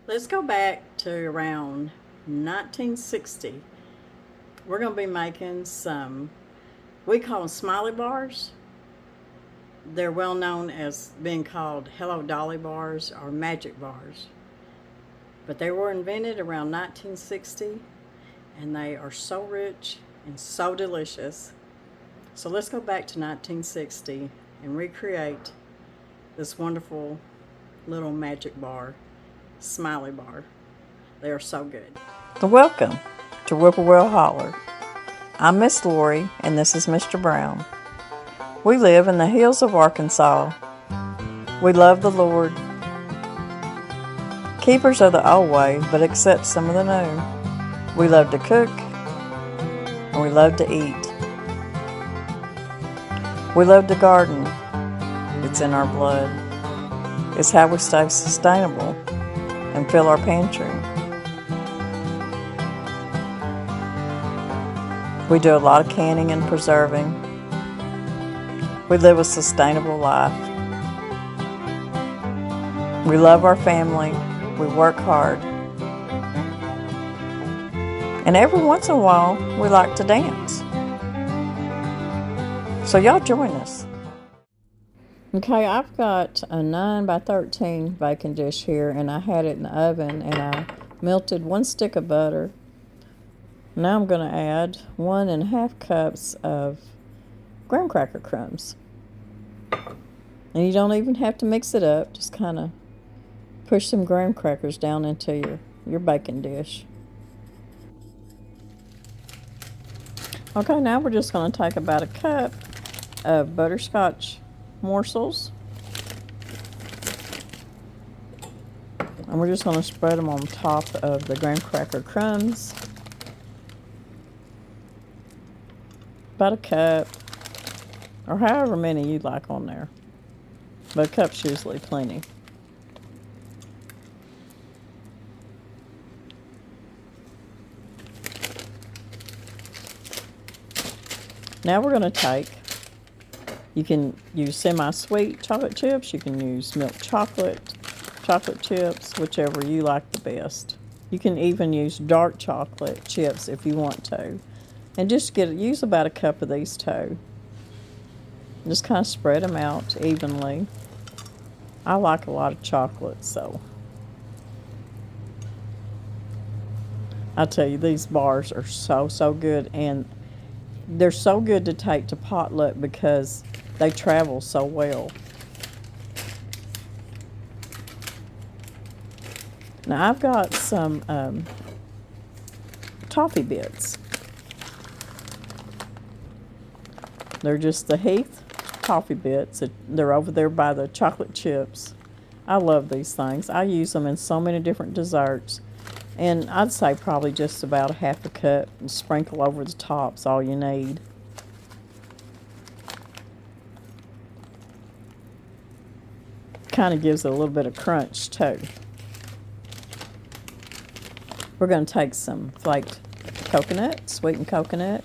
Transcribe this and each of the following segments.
Let's go back to around 1960. We're going to be making some, we call them Smiley Bars. They're well known as being called Hello Dolly Bars or Magic Bars. But they were invented around 1960 and they are so rich and so delicious. So let's go back to 1960 and recreate this wonderful little magic bar, Smiley Bar. They are so good. Welcome to Whippoorwill Holler. I'm Miss Lori and this is Mr. Brown. We live in the hills of Arkansas. We love the Lord. Keepers of the old way, but accept some of the new. We love to cook and we love to eat. We love to garden. It's in our blood. It's how we stay sustainable and fill our pantry. We do a lot of canning and preserving. We live a sustainable life. We love our family. We work hard. And every once in a while, we like to dance. So y'all join us. Okay, I've got a 9 by 13 baking dish here, and I had it in the oven, and I melted 1 stick of butter. Now I'm going to add 1.5 cups of graham cracker crumbs. And you don't even have to mix it up, just kind of push some graham crackers down into your baking dish. Okay, now we're just going to take about a cup of butterscotch morsels. And we're just going to spread them on top of the graham cracker crumbs. About a cup, or however many you like on there. But a cup's usually plenty. Now we're going to take, you can use semi-sweet chocolate chips, you can use milk chocolate chips, whichever you like the best. You can even use dark chocolate chips if you want to. And just use about a cup of these too. Just kind of spread them out evenly. I like a lot of chocolate, so I tell you, these bars are so good, and they're so good to take to potluck because they travel so well. Now I've got some toffee bits. They're just the Heath toffee bits. They're over there by the chocolate chips. I love these things. I use them in so many different desserts. And I'd say probably just about a half a cup and sprinkle over the top's all you need. Kind of gives it a little bit of crunch too. We're going to take some flaked coconut, sweetened coconut,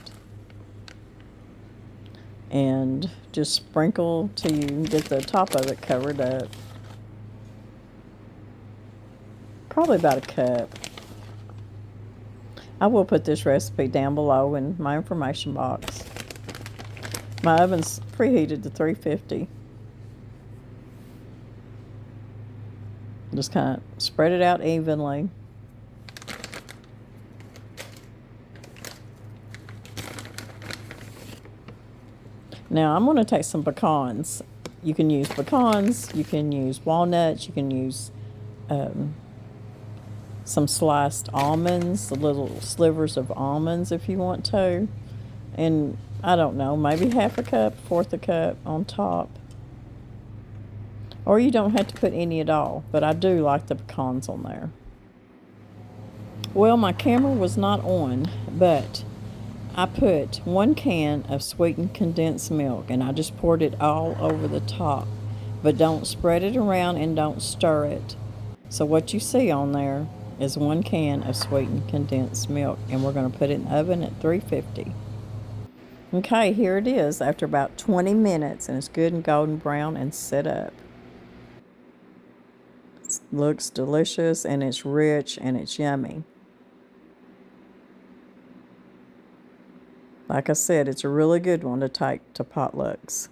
and just sprinkle till you get the top of it covered up. Probably about a cup. I will put this recipe down below in my information box. My oven's preheated to 350. Just kind of spread it out evenly. Now I'm going to take some pecans. You can use pecans, you can use walnuts, you can use some sliced almonds, the little slivers of almonds if you want to. And I don't know, maybe half a cup, fourth a cup on top. Or you don't have to put any at all, but I do like the pecans on there. Well, my camera was not on, but I put 1 can of sweetened condensed milk, and I just poured it all over the top. But don't spread it around and don't stir it. So what you see on there is 1 can of sweetened condensed milk, and we're going to put it in the oven at 350. Okay, here it is after about 20 minutes, and it's good and golden brown and set up. looks delicious, and it's rich, and it's yummy. Like I said, it's a really good one to take to potlucks.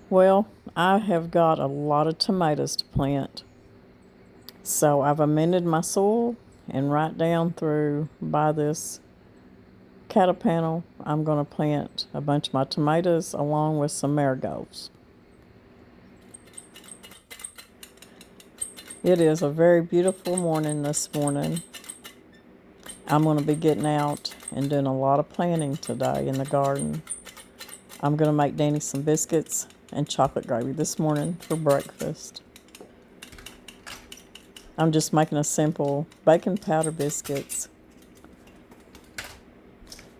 Well, I have got a lot of tomatoes to plant. So I've amended my soil, and right down through by this cattle panel, I'm going to plant a bunch of my tomatoes along with some marigolds. It is a very beautiful morning this morning. I'm going to be getting out and doing a lot of planting today in the garden. I'm going to make Danny some biscuits and chocolate gravy this morning for breakfast. I'm just making a simple baking powder biscuits.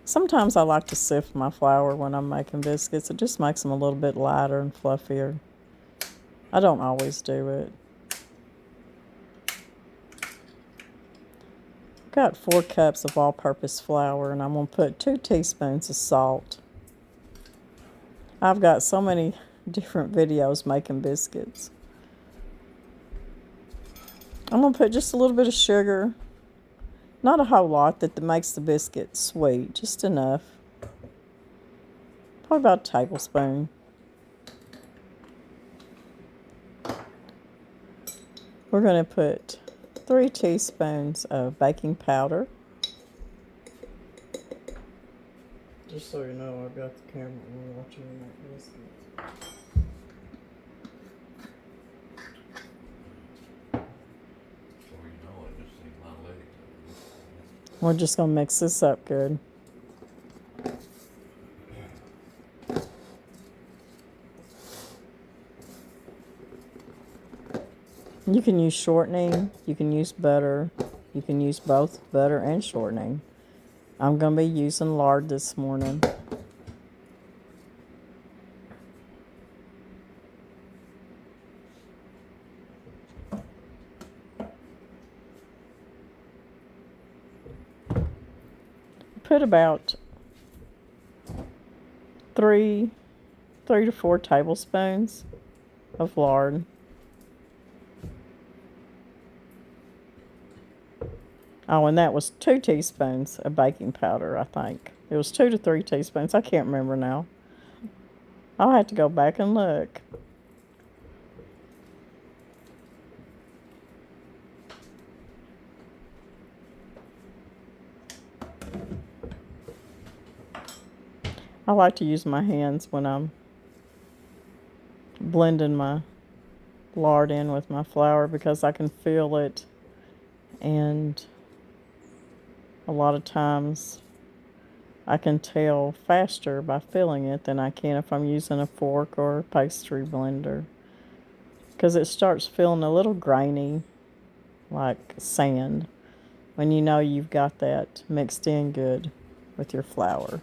Sometimes I like to sift my flour when I'm making biscuits. It just makes them a little bit lighter and fluffier. I don't always do it. Got 4 cups of all-purpose flour, and I'm going to put 2 teaspoons of salt. I've got so many different videos making biscuits. I'm going to put just a little bit of sugar. Not a whole lot that makes the biscuit sweet, just enough. Probably about a tablespoon. We're going to put 3 teaspoons of baking powder. Just so you know, I've got the camera on watching you make biscuits. We're just going to mix this up good. You can use shortening, you can use butter, you can use both butter and shortening. I'm going to be using lard this morning. Put about 3 to 4 tablespoons of lard. Oh, and that was 2 teaspoons of baking powder, I think. It was 2 to 3 teaspoons. I can't remember now. I'll have to go back and look. I like to use my hands when I'm blending my lard in with my flour because I can feel it, and a lot of times I can tell faster by feeling it than I can if I'm using a fork or a pastry blender, because it starts feeling a little grainy, like sand, when you know you've got that mixed in good with your flour.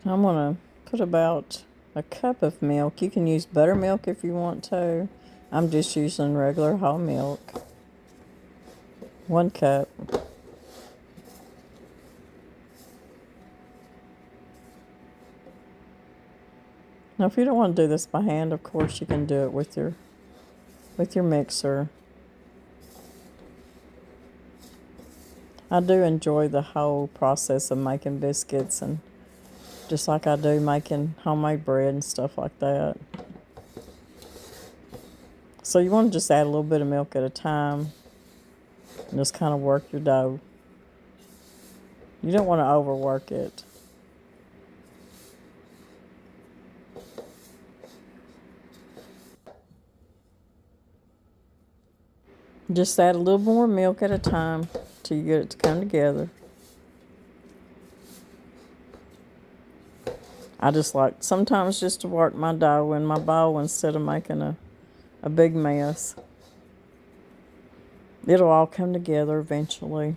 I'm going to put about a cup of milk. You can use buttermilk if you want to. I'm just using regular whole milk. 1 cup. Now, if you don't want to do this by hand, of course, you can do it with your mixer. I do enjoy the whole process of making biscuits, and just like I do making homemade bread and stuff like that. So you want to just add a little bit of milk at a time and just kind of work your dough. You don't want to overwork it. Just add a little more milk at a time till you get it to come together. I just like sometimes just to work my dough in my bowl instead of making a big mess. It'll all come together eventually.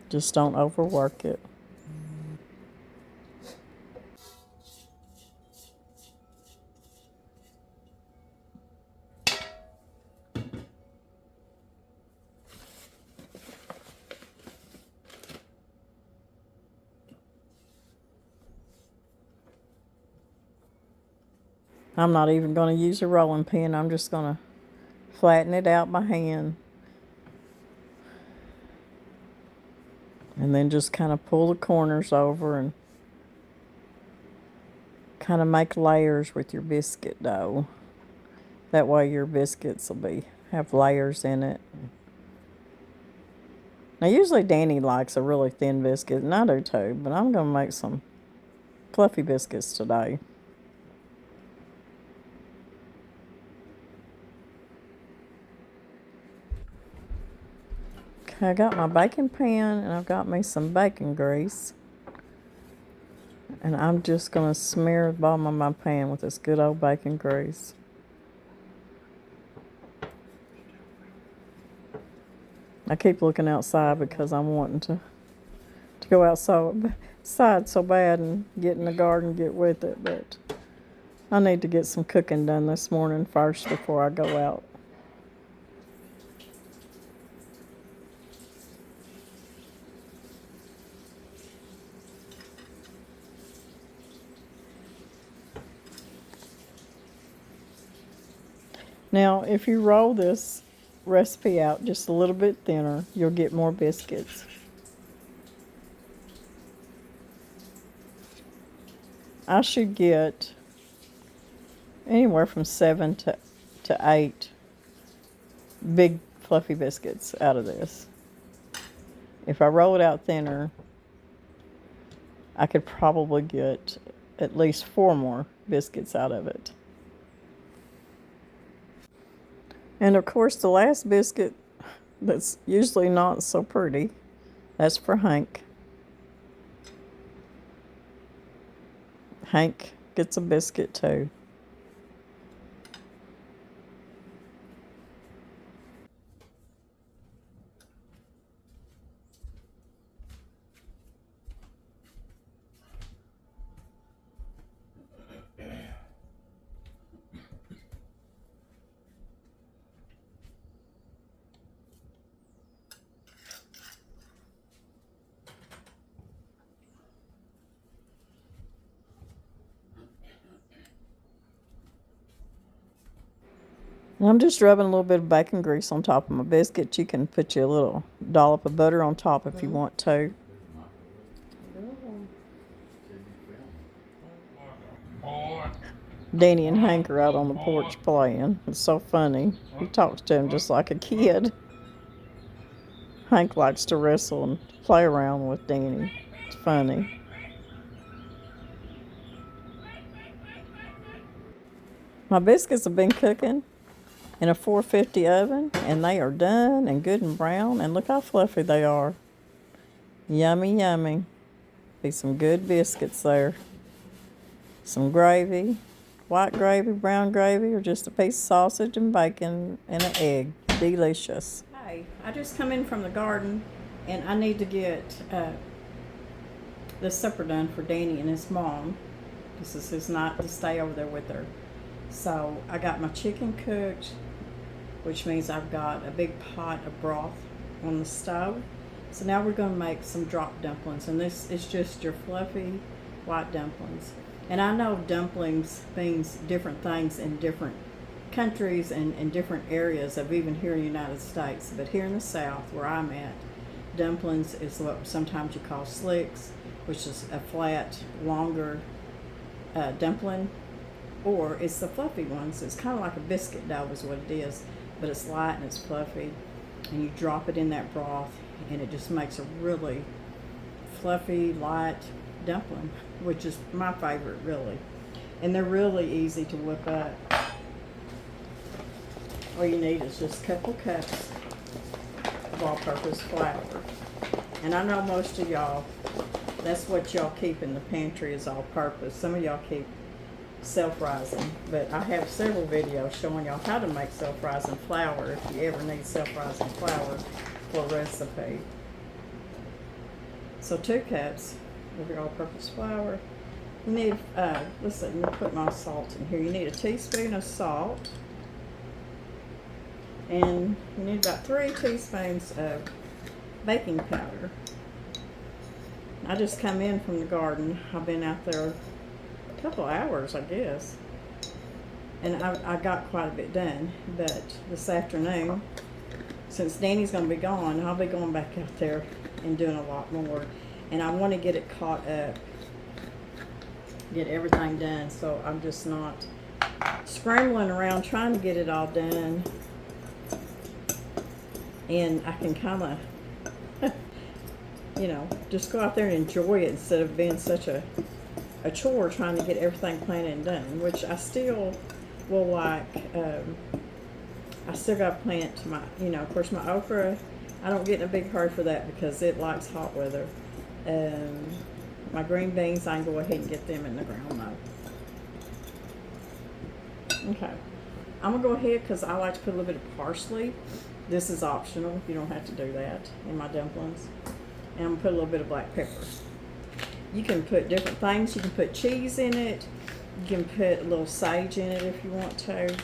Just don't overwork it. I'm not even going to use a rolling pin. I'm just going to flatten it out by hand. And then just kind of pull the corners over and kind of make layers with your biscuit dough. That way your biscuits will have layers in it. Now usually Danny likes a really thin biscuit, and I do too, but I'm going to make some fluffy biscuits today. Okay, I got my baking pan and I've got me some bacon grease. And I'm just going to smear the bottom of my pan with this good old bacon grease. I keep looking outside because I'm wanting to go outside so bad and get in the garden, get with it. But I need to get some cooking done this morning first before I go out. Now, if you roll this recipe out just a little bit thinner, you'll get more biscuits. I should get anywhere from 7 to 8 big fluffy biscuits out of this. If I roll it out thinner, I could probably get at least 4 more biscuits out of it. And of course, the last biscuit that's usually not so pretty, that's for Hank. Hank gets a biscuit too. And I'm just rubbing a little bit of bacon grease on top of my biscuit. You can put your little dollop of butter on top if you want to. Danny and Hank are out on the porch playing. It's so funny. He talks to him just like a kid. Hank likes to wrestle and play around with Danny. It's funny. My biscuits have been cooking in a 450 oven, and they are done and good and brown. And look how fluffy they are. Yummy, yummy. Be some good biscuits there. Some gravy, white gravy, brown gravy, or just a piece of sausage and bacon and an egg. Delicious. Hey, I just come in from the garden, and I need to get the supper done for Danny and his mom. This is his night to stay over there with her. So I got my chicken cooked, which means I've got a big pot of broth on the stove. So now we're going to make some drop dumplings, and this is just your fluffy white dumplings. And I know dumplings means different things in different countries and different areas of even here in the United States. But here in the South, where I'm at, dumplings is what sometimes you call slicks, which is a flat, longer dumpling, or it's the fluffy ones. It's kind of like a biscuit dough is what it is, but it's light and it's fluffy, and you drop it in that broth, and it just makes a really fluffy, light dumpling, which is my favorite, really. And they're really easy to whip up. All you need is just a couple cups of all-purpose flour. And I know most of y'all, that's what y'all keep in the pantry is all-purpose. Some of y'all keep self-rising, but I have several videos showing y'all how to make self-rising flour if you ever need self-rising flour for a recipe. So 2 cups of your all-purpose flour. You need, let's see, I'm going to put my salt in here. You need a teaspoon of salt, and you need about 3 teaspoons of baking powder. I just come in from the garden. I've been out there a couple hours, I guess. And I got quite a bit done, but this afternoon, since Danny's going to be gone, I'll be going back out there and doing a lot more. And I want to get it caught up, get everything done, so I'm just not scrambling around trying to get it all done. And I can kind of, you know, just go out there and enjoy it instead of being such a chore trying to get everything planted and done, which I still will like. I still got to plant my, you know, of course my okra, I don't get in a big hurry for that because it likes hot weather. My green beans, I can go ahead and get them in the ground though. Okay, I'm going to go ahead because I like to put a little bit of parsley. This is optional. You don't have to do that in my dumplings. And I'm going to put a little bit of black pepper. You can put different things. You can put cheese in it. You can put a little sage in it if you want to.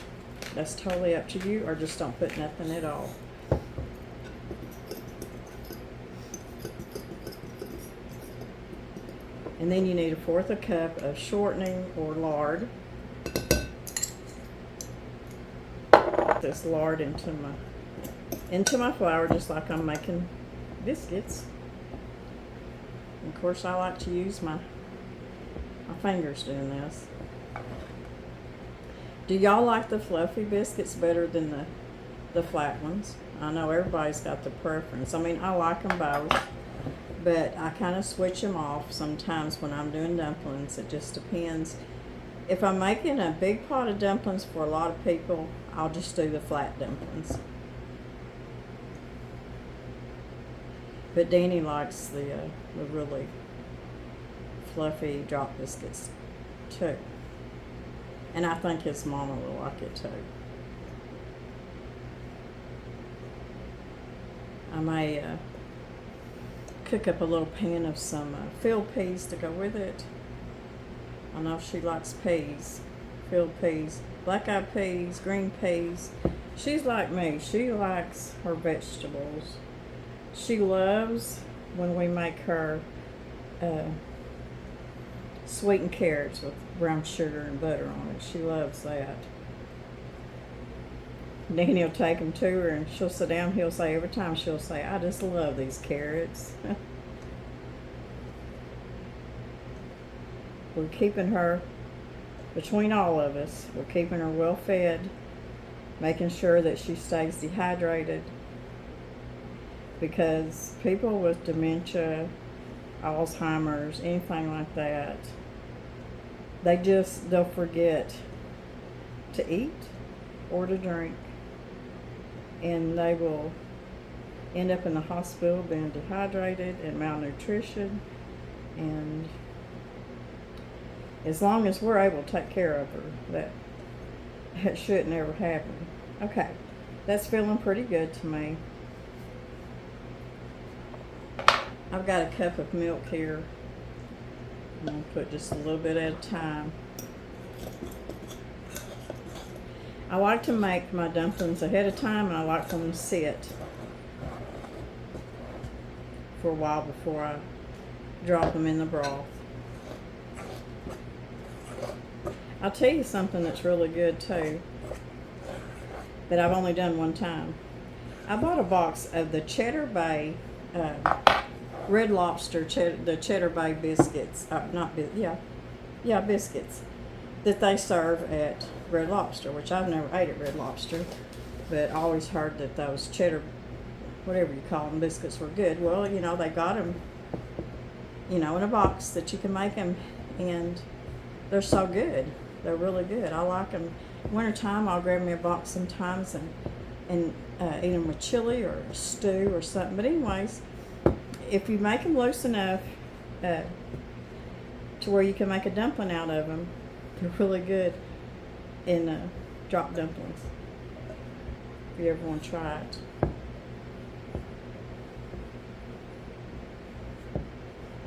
That's totally up to you, or just don't put nothing at all. And then you need 1/4 cup of shortening or lard. This lard into my flour, just like I'm making biscuits. And of course, I like to use my fingers doing this. Do y'all like the fluffy biscuits better than the flat ones? I know everybody's got the preference. I mean, I like them both, but I kind of switch them off sometimes when I'm doing dumplings. It just depends. If I'm making a big pot of dumplings for a lot of people, I'll just do the flat dumplings. But Danny likes the really fluffy drop biscuits too. And I think his mama will like it too. I may cook up a little pan of some filled peas to go with it. I know she likes peas, filled peas, black-eyed peas, green peas. She's like me. She likes her vegetables. She loves when we make her sweetened carrots with brown sugar and butter on it. She loves that. Danny will take them to her and she'll sit down. He'll say, every time she'll say, I just love these carrots. We're keeping her, between all of us, we're keeping her well fed, making sure that she stays dehydrated, because people with dementia, Alzheimer's, anything like that, they'll forget to eat or to drink, and they will end up in the hospital being dehydrated and malnutrition. And as long as we're able to take care of her, that shouldn't ever happen. Okay, that's feeling pretty good to me. I've got a cup of milk here. I'm going to put just a little bit at a time. I like to make my dumplings ahead of time, and I like them to sit for a while before I drop them in the broth. I'll tell you something that's really good too, that I've only done one time. I bought a box of the Cheddar Bay Red Lobster, the Cheddar Bay biscuits, biscuits that they serve at Red Lobster, which I've never ate at Red Lobster, but I always heard that those cheddar, whatever you call them, biscuits were good. Well, you know, they got them, you know, in a box that you can make them, and they're so good. They're really good. I like them. Wintertime, I'll grab me a box sometimes and eat them with chili or a stew or something. But anyways, if you make them loose enough to where you can make a dumpling out of them, they're really good in drop dumplings. If you ever want to try it.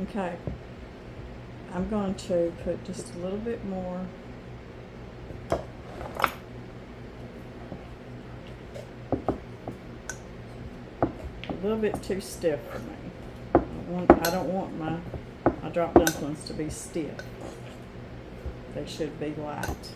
Okay. I'm going to put just a little bit more. A little bit too stiff for me. I don't want my drop dumplings to be stiff. They should be light.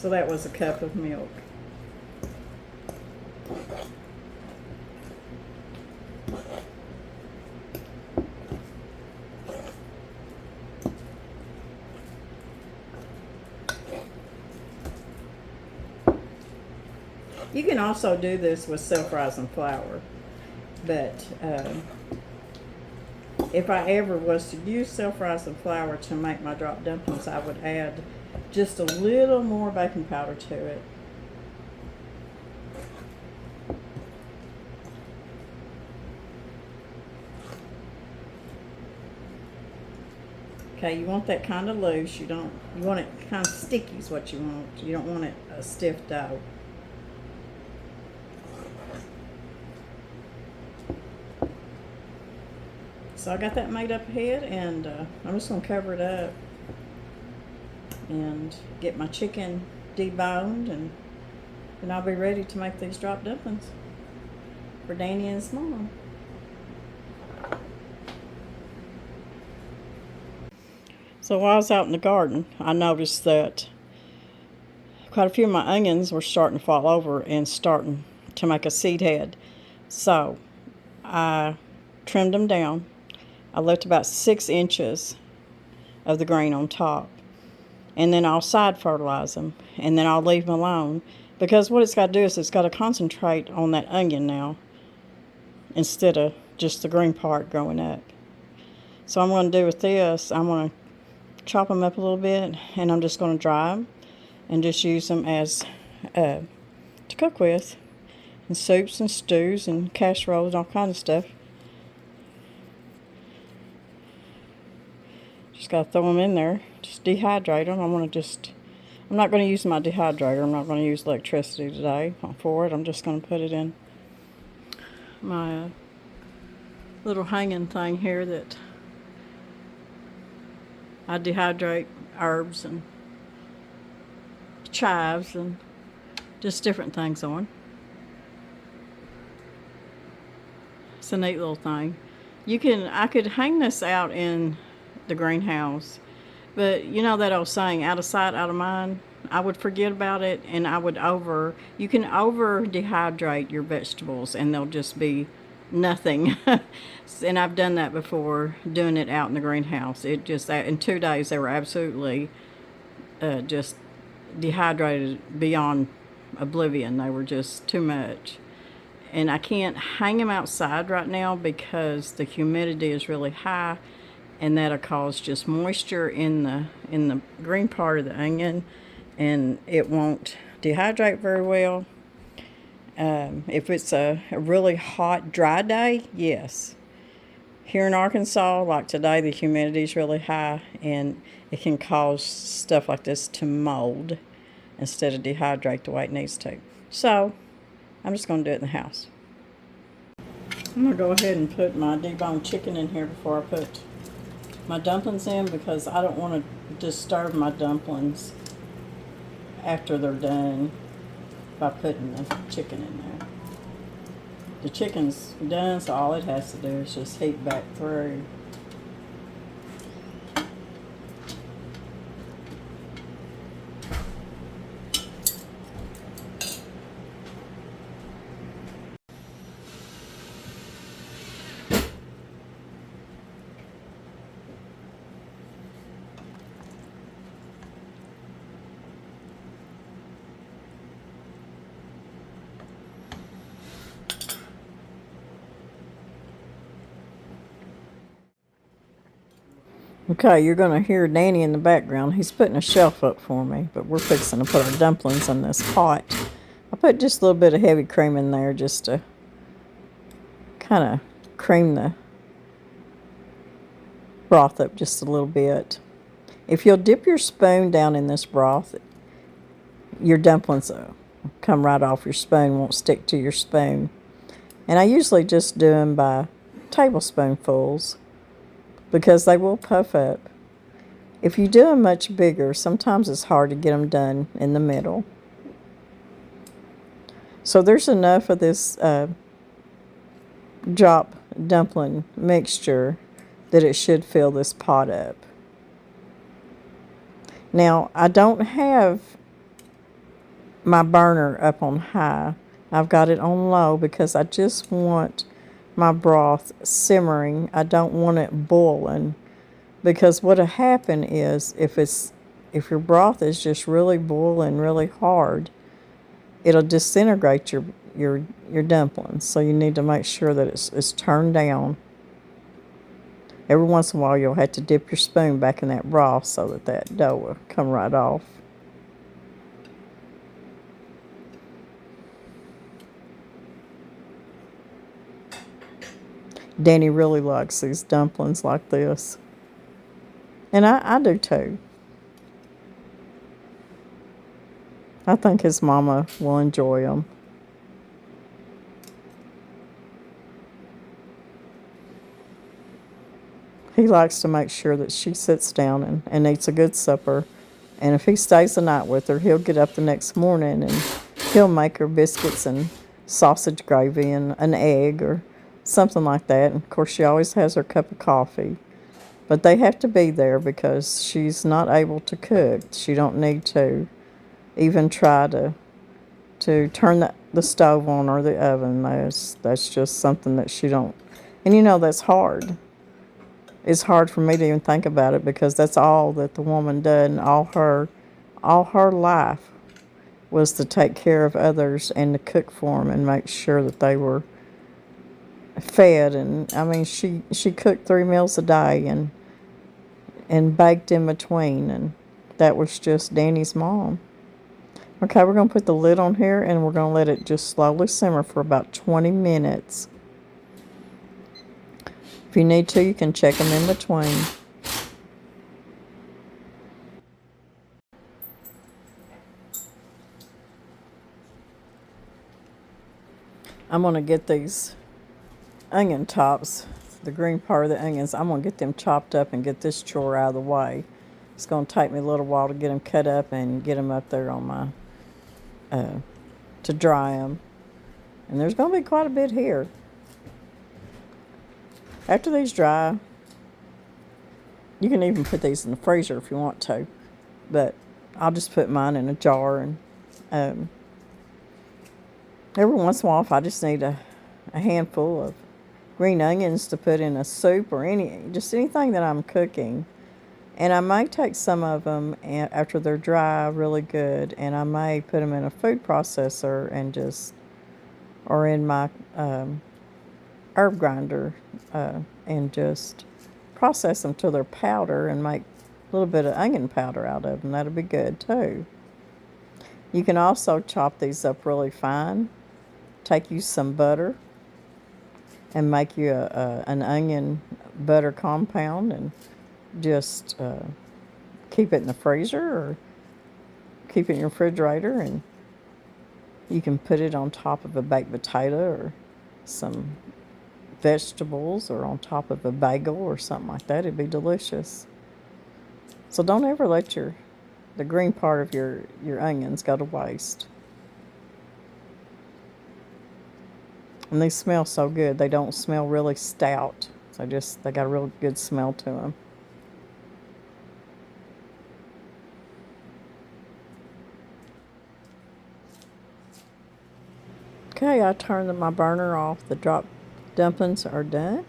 So that was a cup of milk. You can also do this with self-rising flour, but if I ever was to use self-rising flour to make my drop dumplings, I would add just a little more baking powder to it. Okay, you want that kind of loose. You want it kind of sticky is what you want. You don't want it a stiff dough. So I got that made up ahead, and I'm just going to cover it up and get my chicken deboned, and I'll be ready to make these drop dumplings for Danny and his mom. So while I was out in the garden, I noticed that quite a few of my onions were starting to fall over and starting to make a seed head. So I trimmed them down. I left about 6 inches of the green on top. And then I'll side fertilize them. And then I'll leave them alone. Because what it's got to do is it's got to concentrate on that onion now, instead of just the green part growing up. So what I'm going to do with this, I'm going to chop them up a little bit. And I'm just going to dry them. And just use them as to cook with. In soups and stews and casseroles and all kinds of stuff. Just got to throw them in there. Just dehydrate them. I'm not going to use my dehydrator. I'm not going to use electricity today for it. I'm just going to put it in my little hanging thing here that I dehydrate herbs and chives and just different things on. It's a neat little thing. I could hang this out in the greenhouse, but you know that old saying, out of sight, out of mind. I would forget about it, and you can over dehydrate your vegetables and they'll just be nothing. And I've done that before, doing it out in the greenhouse. It just, in 2 days, they were absolutely just dehydrated beyond oblivion. They were just too much. And I can't hang them outside right now because the humidity is really high, and that'll cause just moisture in the green part of the onion, and it won't dehydrate very well. If it's a really hot, dry day, yes. Here in Arkansas, like today, the humidity is really high, and it can cause stuff like this to mold instead of dehydrate the way it needs to. So I'm just going to do it in the house. I'm going to go ahead and put my deboned chicken in here before I put my dumplings in, because I don't want to disturb my dumplings after they're done by putting the chicken in there. The chicken's done, so all it has to do is just heat back through. Okay, you're going to hear Danny in the background. He's putting a shelf up for me, but we're fixing to put our dumplings in this pot. I put just a little bit of heavy cream in there just to kind of cream the broth up just a little bit. If you'll dip your spoon down in this broth, your dumplings will come right off your spoon, won't stick to your spoon. And I usually just do them by tablespoonfuls, because they will puff up. If you do them much bigger, sometimes it's hard to get them done in the middle. So there's enough of this drop dumpling mixture that it should fill this pot up. Now, I don't have my burner up on high. I've got it on low because I just want my broth simmering. I don't want it boiling, because what'll happen is if your broth is just really boiling really hard, it'll disintegrate your dumplings. So you need to make sure that it's turned down. Every once in a while you'll have to dip your spoon back in that broth so that dough will come right off. Danny really likes these dumplings like this. And I do too. I think his mama will enjoy them. He likes to make sure that she sits down and eats a good supper. And if he stays the night with her, he'll get up the next morning and he'll make her biscuits and sausage gravy and an egg or something like that. And of course, she always has her cup of coffee. But they have to be there because she's not able to cook. She don't need to even try to turn the stove on or the oven. That's just something that she don't. And you know that's hard. It's hard for me to even think about it because that's all that the woman did, and all her life was to take care of others and to cook for them and make sure that they were fed. And I mean, she cooked 3 meals a day and baked in between, and that was just Danny's mom. Okay, we're going to put the lid on here and we're going to let it just slowly simmer for about 20 minutes. If you need to, you can check them in between. I'm going to get these onion tops, the green part of the onions, I'm going to get them chopped up and get this chore out of the way. It's going to take me a little while to get them cut up and get them up there on my, to dry them. And there's going to be quite a bit here. After these dry, you can even put these in the freezer if you want to, but I'll just put mine in a jar. And every once in a while, if I just need a handful of green onions to put in a soup or just anything that I'm cooking, and I may take some of them after they're dry really good, and I may put them in a food processor or in my herb grinder and just process them till they're powder and make a little bit of onion powder out of them. That'll be good too. You can also chop these up really fine. Take you some butter and make you an onion butter compound and just keep it in the freezer or keep it in your refrigerator, and you can put it on top of a baked potato or some vegetables or on top of a bagel or something like that. It'd be delicious. So don't ever let the green part of your onions go to waste. And they smell so good. They don't smell really stout. So they got a real good smell to them. Okay, I turned my burner off. The drop dumplings are done.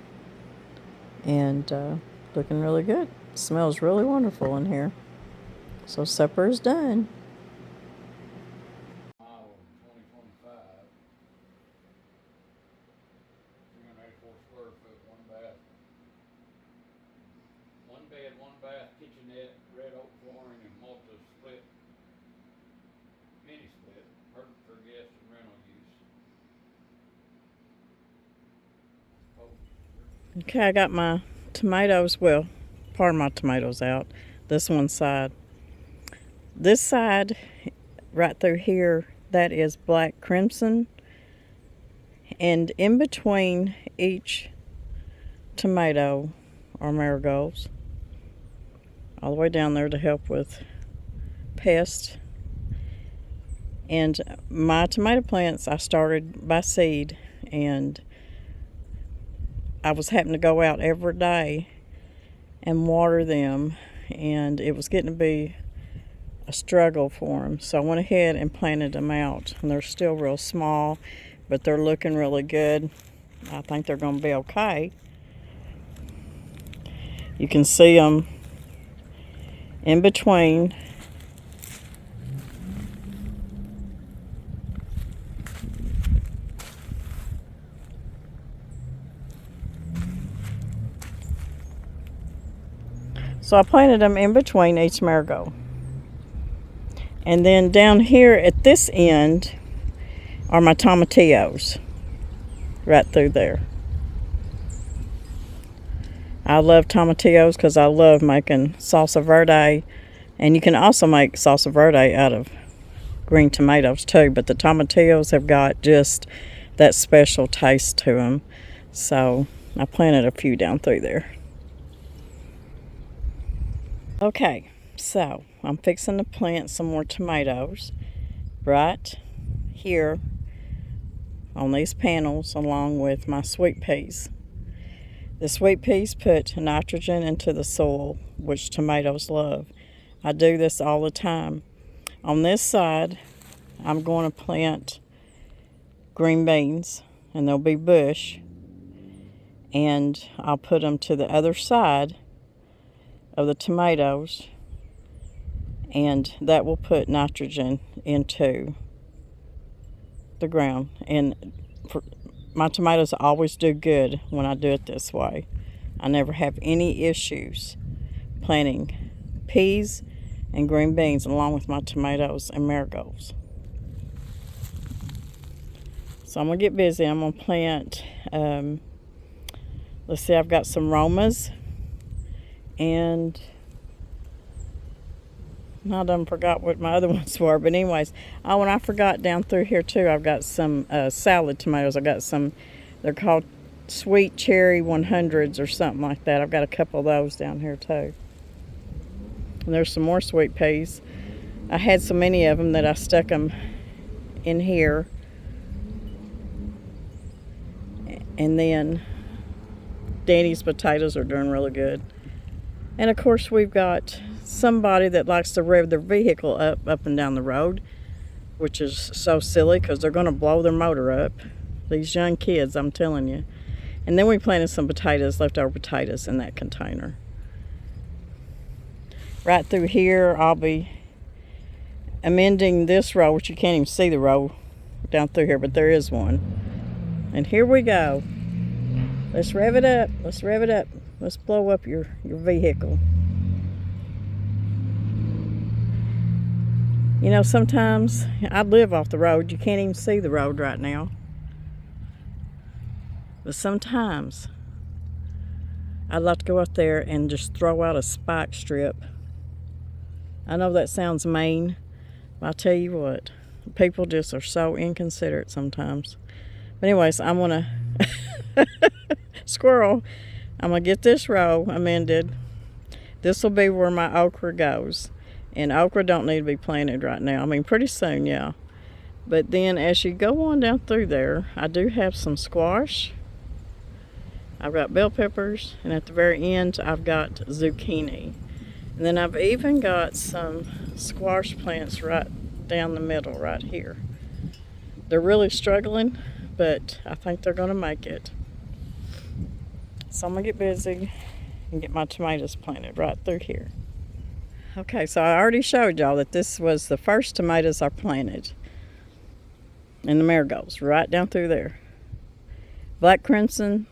And looking really good. Smells really wonderful in here. So supper is done. One bath, kitchenette, red oak flooring, and multi-split, mini split, perfect for guests and rental use. Okay, I got my tomatoes, well, part of my tomatoes out. This one side. This side, right through here, that is black crimson. And in between each tomato are marigolds. All the way down there to help with pests. And my tomato plants I started by seed, and I was having to go out every day and water them, and it was getting to be a struggle for them. So I went ahead and planted them out. And they're still real small, but they're looking really good. I think they're going to be okay. You can see them in between. So I planted them in between each marigold. And then down here at this end are my tomatillos, right through there. I love tomatillos because I love making salsa verde, and you can also make salsa verde out of green tomatoes too, but the tomatillos have got just that special taste to them. So I planted a few down through there. Okay, so I'm fixing to plant some more tomatoes right here on these panels along with my sweet peas. The sweet peas put nitrogen into the soil, which tomatoes love. I do this all the time. On this side, I'm going to plant green beans, and they'll be bush, and I'll put them to the other side of the tomatoes, and that will put nitrogen into the ground. And my tomatoes always do good when I do it this way. I never have any issues planting peas and green beans along with my tomatoes and marigolds. So I'm going to get busy. I'm going to plant, let's see, I've got some Romas, and I done forgot what my other ones were, but anyways, oh, and I forgot down through here too, I've got some salad tomatoes. I got some, they're called sweet cherry 100s or something like that. I've got a couple of those down here too. And there's some more sweet peas. I had so many of them that I stuck them in here. And then Danny's potatoes are doing really good. And of course we've got somebody that likes to rev their vehicle up and down the road, which is so silly because they're going to blow their motor up. These young kids, I'm telling you. And then we planted some potatoes, leftover potatoes in that container. Right through here, I'll be amending this row, which you can't even see the row down through here, but there is one. And here we go. Let's rev it up. Let's rev it up. Let's blow up your vehicle. You know, sometimes I live off the road. You can't even see the road right now. But sometimes I'd like to go out there and just throw out a spike strip. I know that sounds mean, but I'll tell you what, people just are so inconsiderate sometimes. But anyways, I'm going to squirrel. I'm going to get this row amended. This will be where my okra goes. And okra don't need to be planted right now. I mean, pretty soon, yeah. But then as you go on down through there, I do have some squash. I've got bell peppers. And at the very end, I've got zucchini. And then I've even got some squash plants right down the middle right here. They're really struggling, but I think they're going to make it. So I'm going to get busy and get my tomatoes planted right through here. Okay, so I already showed y'all that this was the first tomatoes I planted in the marigolds, right down through there. Black crimson,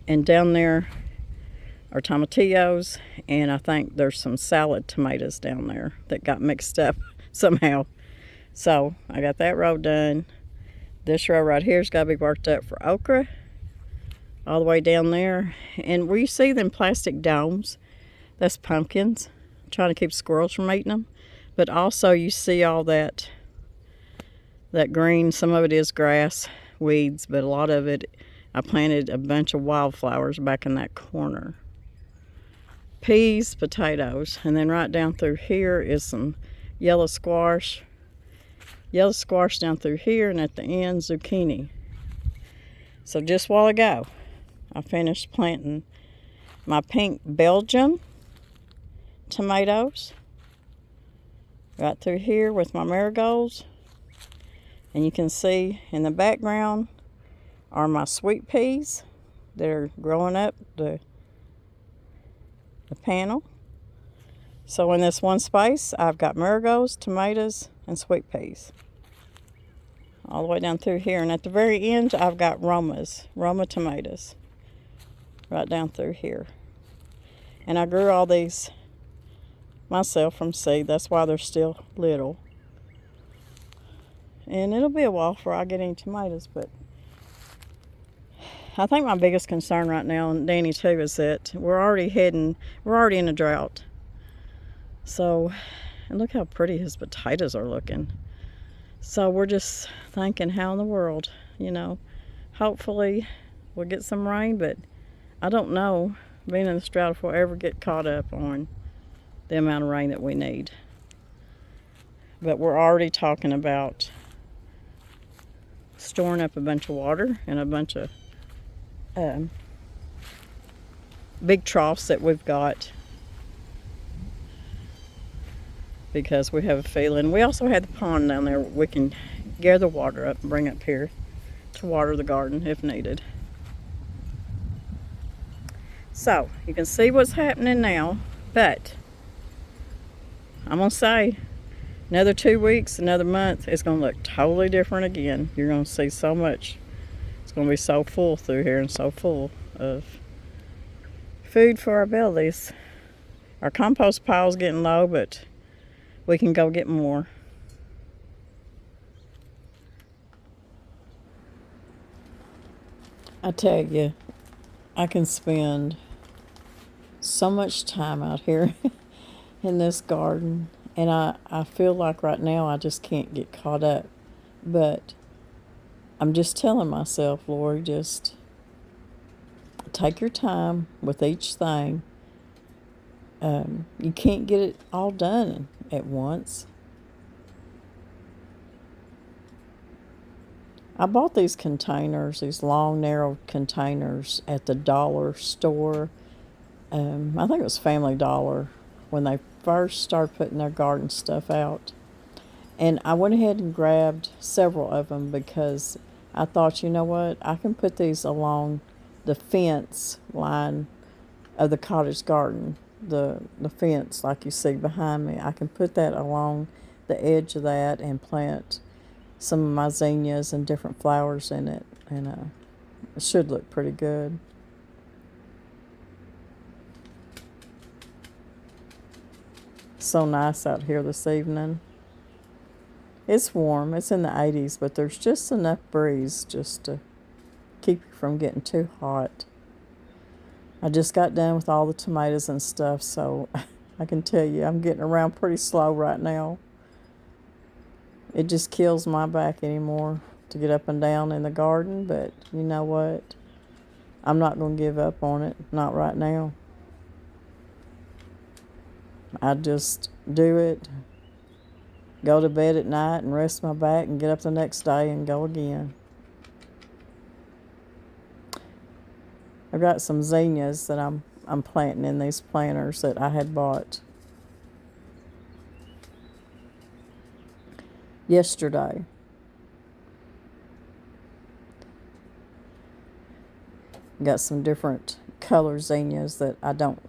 and down there are tomatillos, and I think there's some salad tomatoes down there that got mixed up somehow. So I got that row done. This row right here's got to be worked up for okra, all the way down there. And where you see them plastic domes, that's pumpkins. Trying to keep squirrels from eating them. But also you see all that green. Some of it is grass, weeds, but a lot of it, I planted a bunch of wildflowers back in that corner. Peas, potatoes, and then right down through here is some yellow squash. Yellow squash down through here, and at the end, zucchini. So just a while ago, I finished planting my pink Belgium tomatoes. Right through here with my marigolds. And you can see in the background are my sweet peas that are growing up the panel. So in this one space, I've got marigolds, tomatoes, and sweet peas. All the way down through here. And at the very end, I've got Roma tomatoes. Right down through here. And I grew all these myself from seed. That's why they're still little. And it'll be a while before I get any tomatoes, but I think my biggest concern right now, and Danny too, is that we're already in a drought. So, and look how pretty his potatoes are looking. So we're just thinking, how in the world, hopefully we'll get some rain, but I don't know, being in this drought, if we'll ever get caught up on the amount of rain that we need. But we're already talking about storing up a bunch of water and a bunch of big troughs that we've got, because we have a feeling. We also had the pond down there. We can gather water up and bring up here to water the garden if needed. So you can see what's happening now, but I'm gonna say another 2 weeks, another month, it's gonna look totally different again. You're gonna see so much. It's gonna be so full through here and so full of food for our bellies. Our compost pile's getting low, but we can go get more. I tell you, I can spend so much time out here in this garden, and I feel like right now I just can't get caught up. But I'm just telling myself, Lori, just take your time with each thing. You can't get it all done at once. I bought these containers, these long, narrow containers at the dollar store. I think it was Family Dollar when they first started putting their garden stuff out. And I went ahead and grabbed several of them because I thought, you know what, I can put these along the fence line of the cottage garden. The fence like you see behind me, I can put that along the edge of that and plant some of my zinnias and different flowers in it, and it should look pretty good. So nice out here this evening. It's warm, it's in the 80s, but there's just enough breeze just to keep you from getting too hot. I just got done with all the tomatoes and stuff, so I can tell you I'm getting around pretty slow right now. It just kills my back anymore to get up and down in the garden, but you know what? I'm not going to give up on it, not right now. I just do it, go to bed at night and rest my back and get up the next day and go again. I've got some zinnias that I'm planting in these planters that I had bought yesterday. Got some different color zinnias that I don't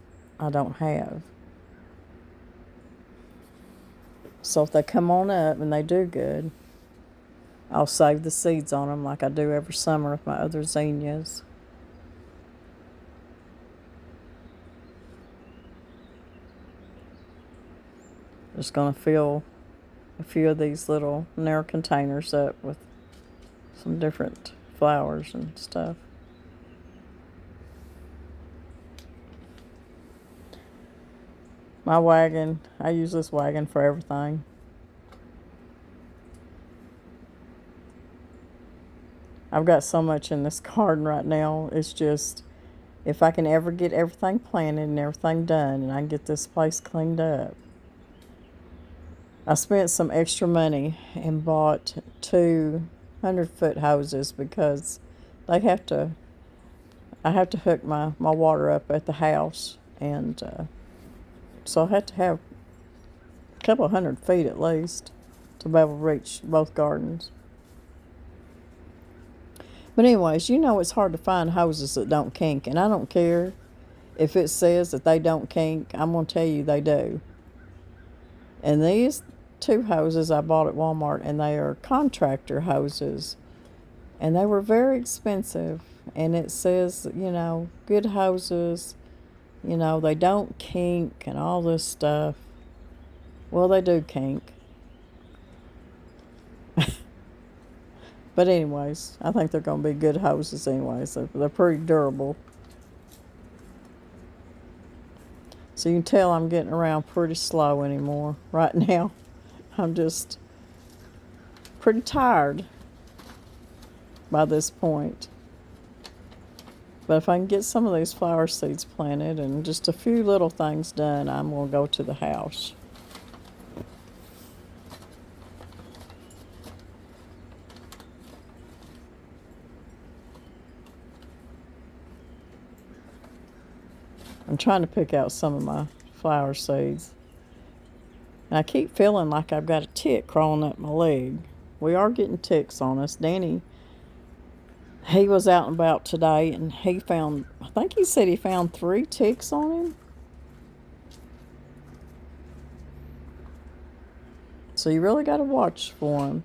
have. So if they come on up and they do good, I'll save the seeds on them like I do every summer with my other zinnias. Just going to fill a few of these little narrow containers up with some different flowers and stuff. My wagon, I use this wagon for everything. I've got so much in this garden right now. It's just, if I can ever get everything planted and everything done and I can get this place cleaned up. I spent some extra money and bought 2 100-foot hoses because I have to hook my water up at the house, and so I had to have a couple of 100 feet at least to be able to reach both gardens. But anyways, you know it's hard to find hoses that don't kink, and I don't care if it says that they don't kink. I'm going to tell you they do. And these two hoses I bought at Walmart, and they are contractor hoses, and they were very expensive. And it says, you know, good hoses, you know, they don't kink and all this stuff. Well, they do kink. But anyways, I think they're going to be good hoses anyways. They're pretty durable. So you can tell I'm getting around pretty slow anymore right now. I'm just pretty tired by this point. But if I can get some of these flower seeds planted and just a few little things done, I'm going to go to the house. I'm trying to pick out some of my flower seeds. And I keep feeling like I've got a tick crawling up my leg. We are getting ticks on us. Danny, he was out and about today, and he found, I think he said he found 3 ticks on him. So you really got to watch for them.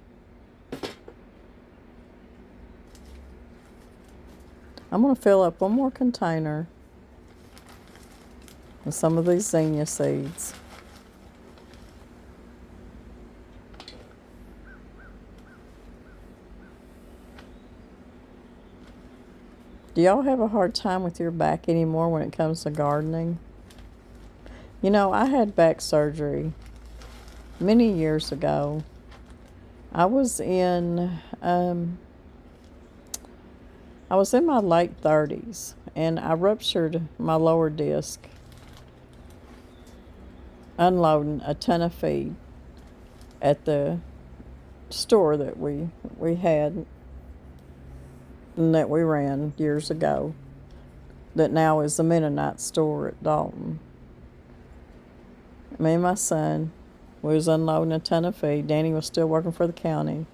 I'm going to fill up one more container with some of these zinnia seeds. Do y'all have a hard time with your back anymore when it comes to gardening? You know, I had back surgery many years ago. I was in my late 30s, and I ruptured my lower disc unloading a ton of feed at the store that we had and that we ran years ago, that now is the Mennonite store at Dalton. Me and my son, we was unloading a ton of feed. Danny was still working for the county,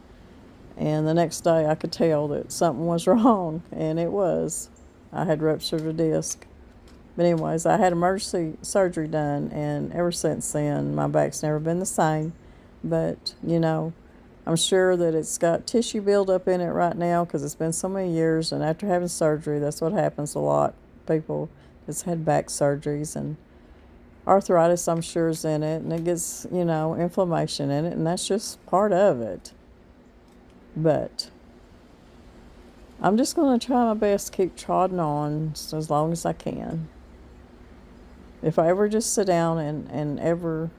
and the next day I could tell that something was wrong, and it was. I had ruptured a disc. But anyways, I had emergency surgery done, and ever since then, my back's never been the same. But, you know, I'm sure that it's got tissue buildup in it right now because it's been so many years, and after having surgery, that's what happens a lot. People that's had back surgeries, and arthritis, I'm sure, is in it, and it gets, you know, inflammation in it, and that's just part of it. But I'm just going to try my best to keep trotting on as long as I can. If I ever just sit down and ever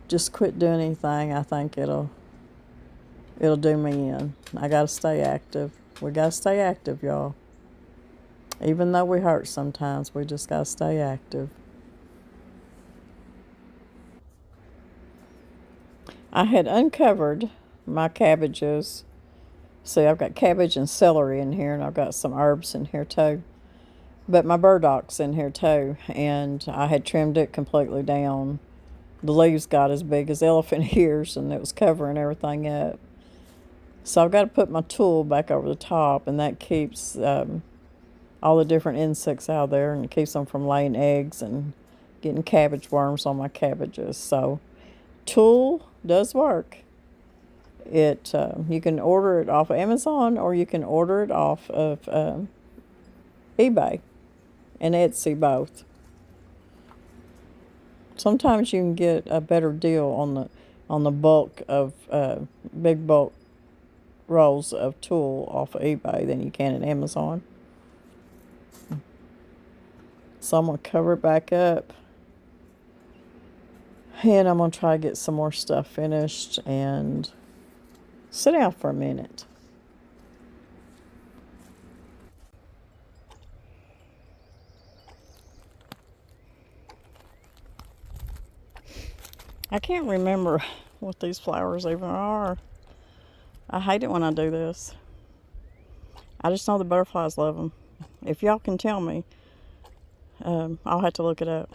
just quit doing anything, I think it'll do me in. I got to stay active. We got to stay active, y'all. Even though we hurt sometimes, we just got to stay active. I had uncovered my cabbages. See, I've got cabbage and celery in here, and I've got some herbs in here too. But my burdoc's in here too, and I had trimmed it completely down. The leaves got as big as elephant ears, and it was covering everything up. So I've got to put my tool back over the top, and that keeps all the different insects out there, and it keeps them from laying eggs and getting cabbage worms on my cabbages. So tool does work. It you can order it off of Amazon, or you can order it off of eBay and Etsy, both. Sometimes you can get a better deal on the bulk of big bulk rolls of tulle off of eBay than you can at Amazon. So I'm going to cover it back up, and I'm going to try to get some more stuff finished and sit down for a minute. I can't remember what these flowers even are. I hate it when I do this. I just know the butterflies love them. If y'all can tell me, I'll have to look it up.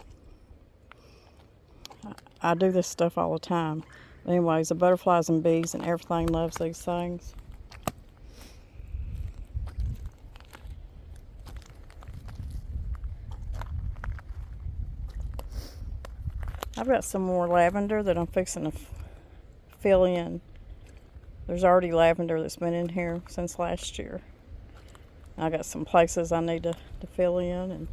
I do this stuff all the time. Anyways, the butterflies and bees and everything loves these things. I've got some more lavender that I'm fixing to fill in. There's already lavender that's been in here since last year. I got some places I need to fill in, and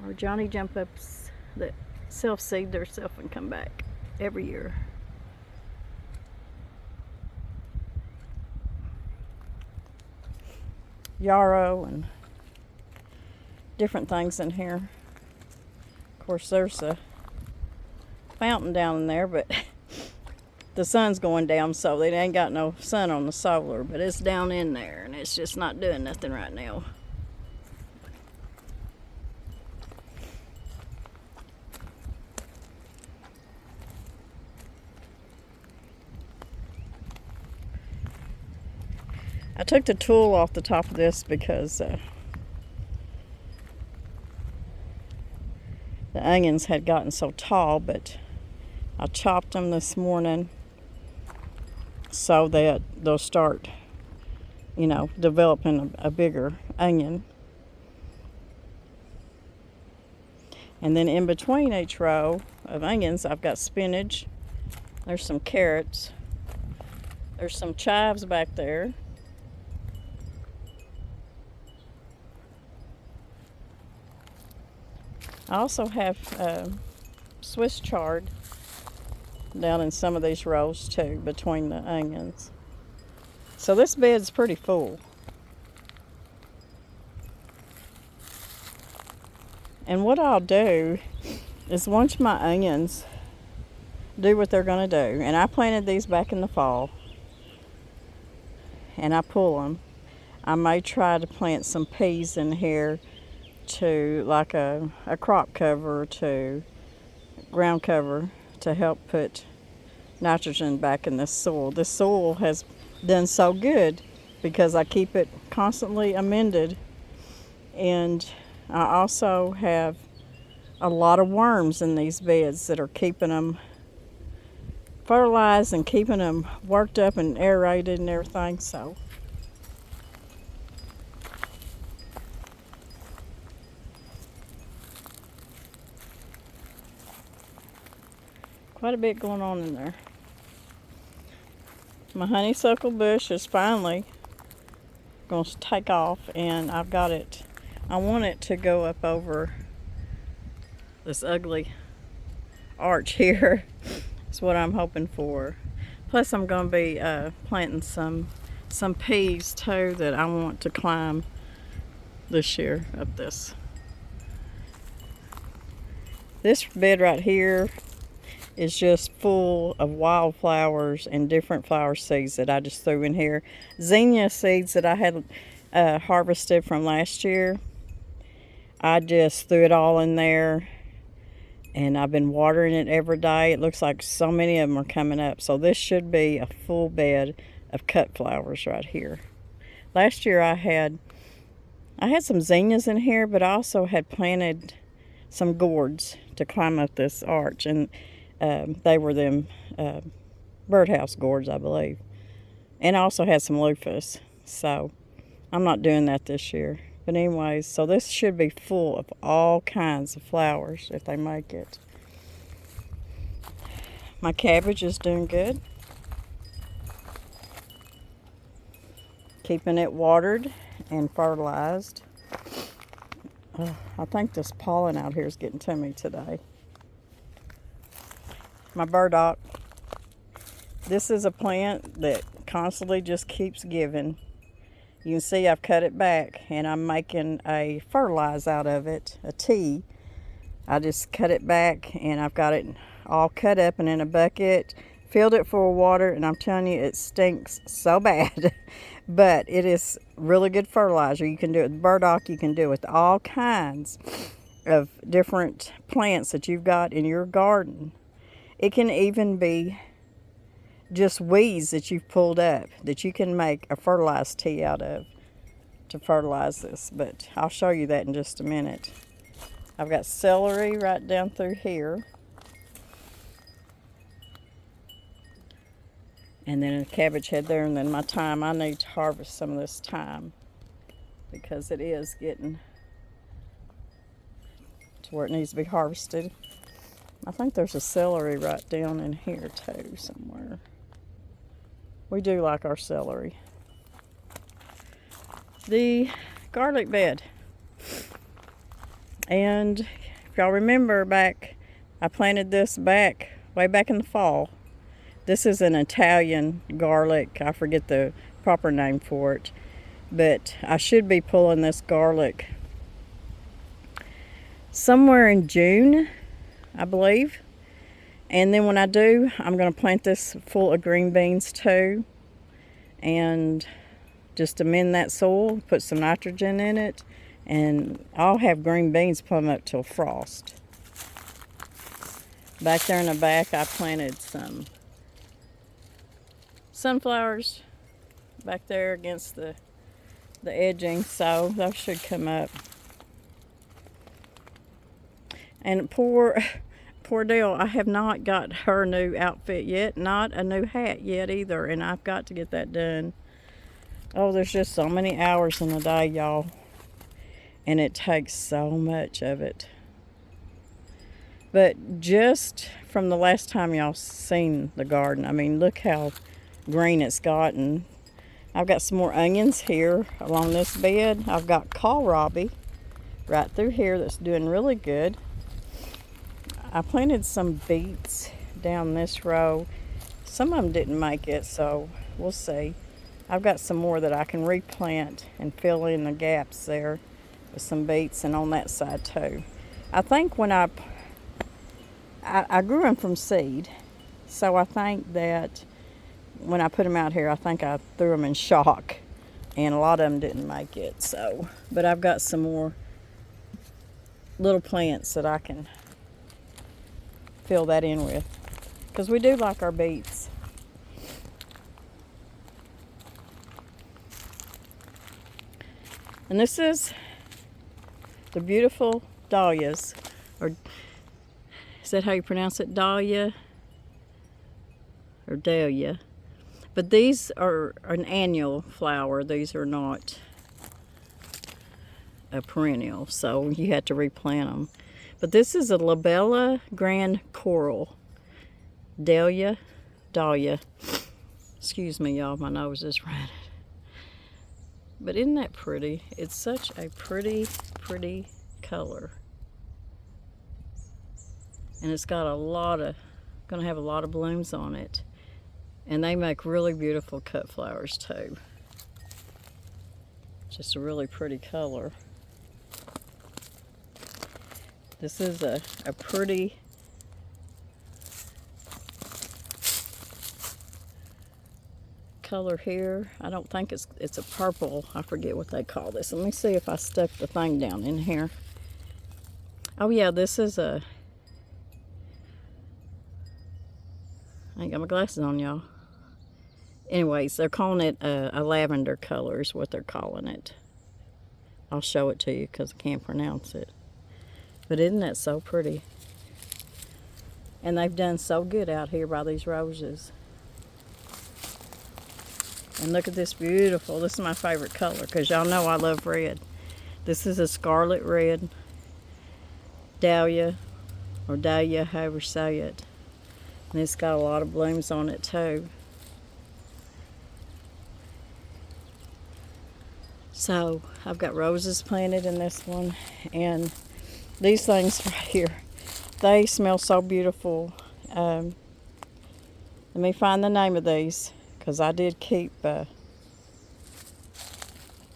or Johnny jump ups that self-seed themselves and come back every year. Yarrow and different things in here. Of course, there's a fountain down in there, but the sun's going down, so it ain't got no sun on the solar, but it's down in there, and it's just not doing nothing right now. I took the tool off the top of this because the onions had gotten so tall, but I chopped them this morning so that they'll start, developing a bigger onion. And then in between each row of onions, I've got spinach. There's some carrots. There's some chives back there. I also have Swiss chard down in some of these rows too, between the onions. So this bed's pretty full. And what I'll do is once my onions do what they're going to do, and I planted these back in the fall, and I pull them, I may try to plant some peas in here to like a crop cover, to ground cover, to help put nitrogen back in this soil. This soil has done so good because I keep it constantly amended, and I also have a lot of worms in these beds that are keeping them fertilized and keeping them worked up and aerated and everything. So quite a bit going on in there. My honeysuckle bush is finally going to take off, and I've got it. I want it to go up over this ugly arch here. That's what I'm hoping for. Plus, I'm going to be planting some peas too that I want to climb this year up this. This bed right here is just full of wildflowers and different flower seeds that I just threw in here. Zinnia seeds that I had harvested from last year. I just threw it all in there, and I've been watering it every day. It looks like so many of them are coming up. So this should be a full bed of cut flowers right here. Last year I had some zinnias in here, but I also had planted some gourds to climb up this arch, and they were them birdhouse gourds, I believe. And I also had some loofahs, so I'm not doing that this year. But anyways, so this should be full of all kinds of flowers if they make it. My cabbage is doing good. Keeping it watered and fertilized. I think this pollen out here is getting to me today. My burdock. This is a plant that constantly just keeps giving. You can see I've cut it back, and I'm making a fertilize out of it, a tea. I just cut it back, and I've got it all cut up and in a bucket, filled it full of water, and I'm telling you, it stinks so bad. But it is really good fertilizer. You can do it with burdock, you can do it with all kinds of different plants that you've got in your garden. It can even be just weeds that you've pulled up that you can make a fertilized tea out of to fertilize this. But I'll show you that in just a minute. I've got celery right down through here. And then a cabbage head there, and then my thyme. I need to harvest some of this thyme because it is getting to where it needs to be harvested. I think there's a celery right down in here too somewhere. We do like our celery. The garlic bed. And if y'all remember back, I planted this way back in the fall. This is an Italian garlic. I forget the proper name for it. But I should be pulling this garlic somewhere in June, I believe. And then when I do, I'm going to plant this full of green beans too. And just amend that soil, put some nitrogen in it. And I'll have green beans plumb up till frost. Back there in the back, I planted some sunflowers back there against the edging, so those should come up. And poor Dale, I have not got her new outfit yet, not a new hat yet either, and I've got to get that done. Oh, there's just so many hours in a day, y'all, and it takes so much of it. But just from the last time y'all seen the garden, I mean, look how green it's gotten. I've got some more onions here along this bed. I've got kohlrabi right through here that's doing really good. I planted some beets down this row. Some of them didn't make it, so we'll see. I've got some more that I can replant and fill in the gaps there with some beets, and on that side too. I think when I grew them from seed, so I think that when I put them out here, I think I threw them in shock, and a lot of them didn't make it. So, but I've got some more little plants that I can fill that in with, because we do like our beets. And this is the beautiful dahlias, or is that how you pronounce it? Dahlia or dahlia. But these are an annual flower. These are not a perennial, so you have to replant them. But this is a Labella Grand Coral. Dahlia. Excuse me, y'all, my nose is running. But isn't that pretty? It's such a pretty, pretty color. And it's got gonna have a lot of blooms on it. And they make really beautiful cut flowers too. Just a really pretty color. This is a pretty color here. I don't think it's a purple. I forget what they call this. Let me see if I stuck the thing down in here. Oh yeah, this is I ain't got my glasses on, y'all. Anyways, they're calling it a lavender color is what they're calling it. I'll show it to you because I can't pronounce it. But isn't that so pretty? And they've done so good out here by these roses. And look at this beautiful, this is my favorite color because y'all know I love red. This is a scarlet red dahlia, or dahlia, however you say it. And it's got a lot of blooms on it too. So I've got roses planted in this one, and these things right here, they smell so beautiful. Let me find the name of these, because I did keep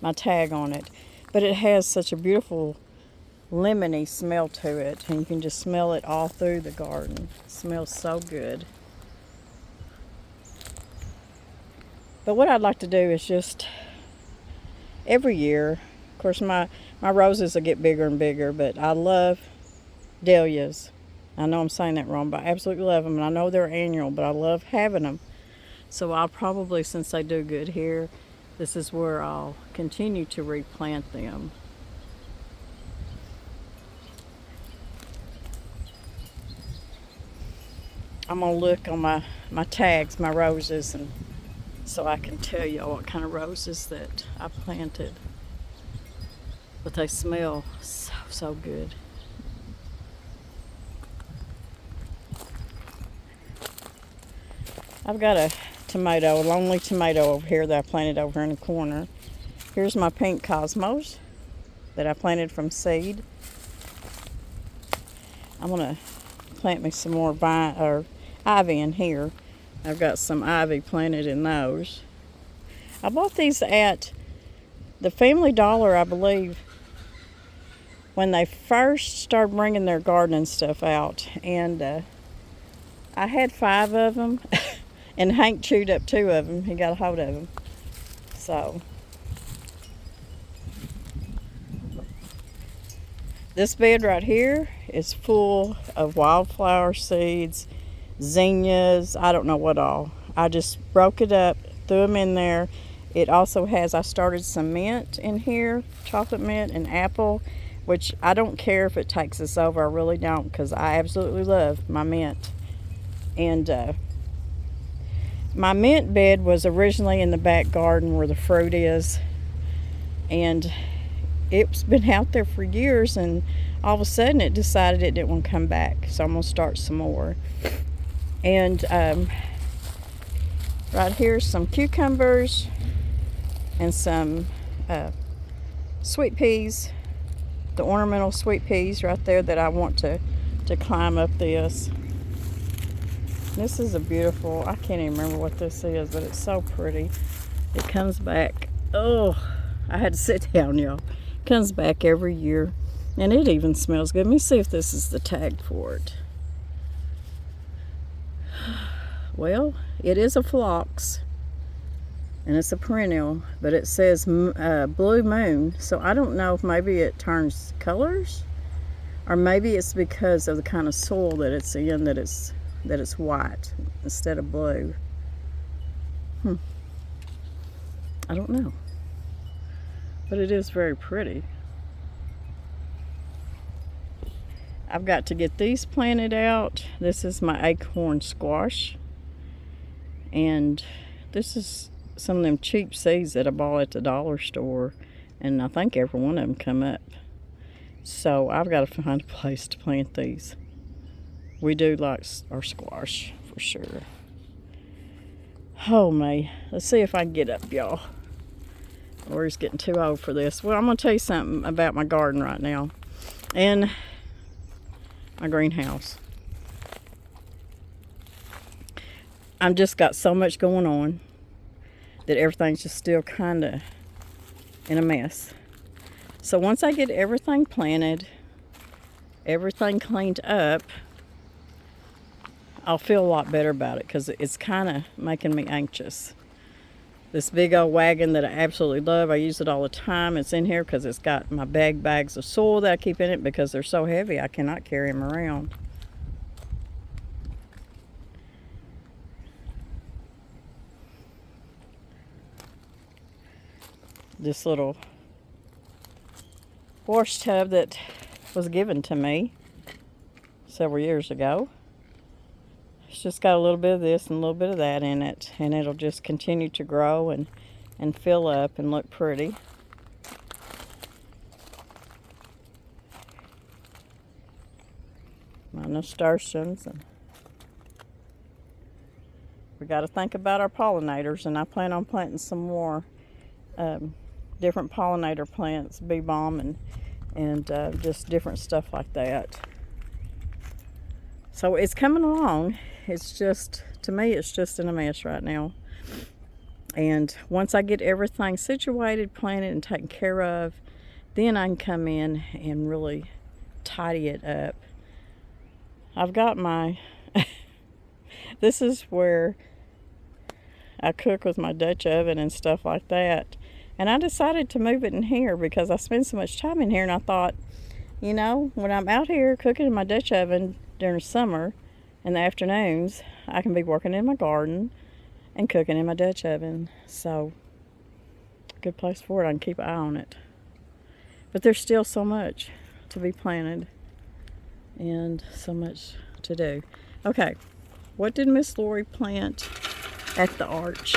my tag on it. But it has such a beautiful lemony smell to it, and you can just smell it all through the garden. It smells so good. But what I'd like to do is just every year, of course my roses will get bigger and bigger, but I love dahlias. I know I'm saying that wrong, but I absolutely love them, and I know they're annual, but I love having them. So I'll probably, since they do good here, this is where I'll continue to replant them. I'm gonna look on my tags, my roses, and so I can tell y'all what kind of roses that I planted. But they smell so good. I've got a tomato, a lonely tomato over here that I planted over in the corner. Here's my pink cosmos that I planted from seed. I'm gonna plant me some more ivy in here. I've got some ivy planted in those. I bought these at the Family Dollar, I believe, when they first started bringing their gardening stuff out, and I had 5 of them. And Hank chewed up 2 of them. He got a hold of them. So, this bed right here is full of wildflower seeds, zinnias, I don't know what all. I just broke it up, threw them in there. It also has, I started some mint in here, chocolate mint and apple, which I don't care if it takes us over. I really don't, because I absolutely love my mint. And my mint bed was originally in the back garden where the fruit is, and it's been out there for years, and all of a sudden it decided it didn't want to come back, so I'm going to start some more. And right here's some cucumbers and some sweet peas, the ornamental sweet peas right there that I want to climb up this. This is a beautiful, I can't even remember what this is, but it's so pretty. It comes back, oh, I had to sit down, y'all. It comes back every year, and it even smells good. Let me see if this is the tag for it. Well, it is a phlox, and it's a perennial, but it says blue moon, so I don't know if maybe it turns colors, or maybe it's because of the kind of soil that it's in that it's white instead of blue. I don't know, but it is very pretty. I've got to get these planted out. This is my acorn squash, and this is some of them cheap seeds that I bought at the dollar store, and I think every one of them come up. So I've got to find a place to plant these. We do like our squash for sure. Oh my, let's see if I can get up, y'all. Or it's getting too old for this. Well, I'm gonna tell you something about my garden right now and my greenhouse. I've just got so much going on that everything's just still kind of in a mess. So once I get everything planted, everything cleaned up, I'll feel a lot better about it, because it's kind of making me anxious. This big old wagon that I absolutely love, I use it all the time. It's in here because it's got my bags of soil that I keep in it, because they're so heavy I cannot carry them around. This little wash tub that was given to me several years ago. It's just got a little bit of this and a little bit of that in it, and it'll just continue to grow and fill up and look pretty. My nasturtiums, and we got to think about our pollinators, and I plan on planting some more different pollinator plants, bee balm and just different stuff like that. So it's coming along. It's just, to me, it's just in a mess right now. And once I get everything situated, planted, and taken care of, then I can come in and really tidy it up. I've got my, this is where I cook with my Dutch oven and stuff like that. And I decided to move it in here because I spend so much time in here, and I thought, you know, when I'm out here cooking in my Dutch oven during the summer in the afternoons, I can be working in my garden and cooking in my Dutch oven. So, good place for it. I can keep an eye on it. But there's still so much to be planted and so much to do. Okay, what did Miss Lori plant at the arch?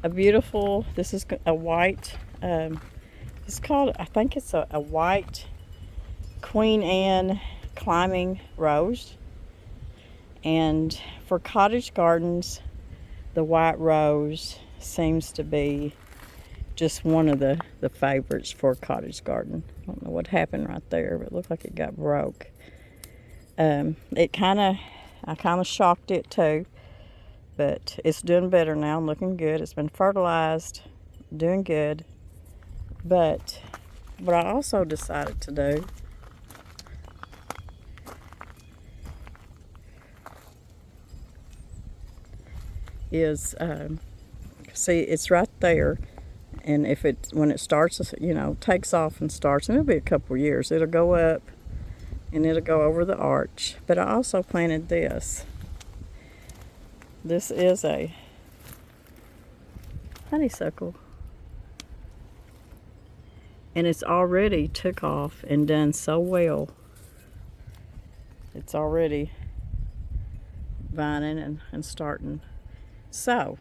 A beautiful, this is a white, it's called, I think it's a white Queen Anne climbing rose. And for cottage gardens, the white rose seems to be just one of the favorites for a cottage garden. I don't know what happened right there, but it looked like it got broke. I kind of shocked it too, but it's doing better now, looking good. It's been fertilized, doing good. But what I also decided to do is, see, it's right there. And if when it starts, takes off and starts, and it'll be a couple of years, it'll go up and it'll go over the arch. But I also planted this. This is a honeysuckle. And it's already took off and done so well. It's already vining and starting. So,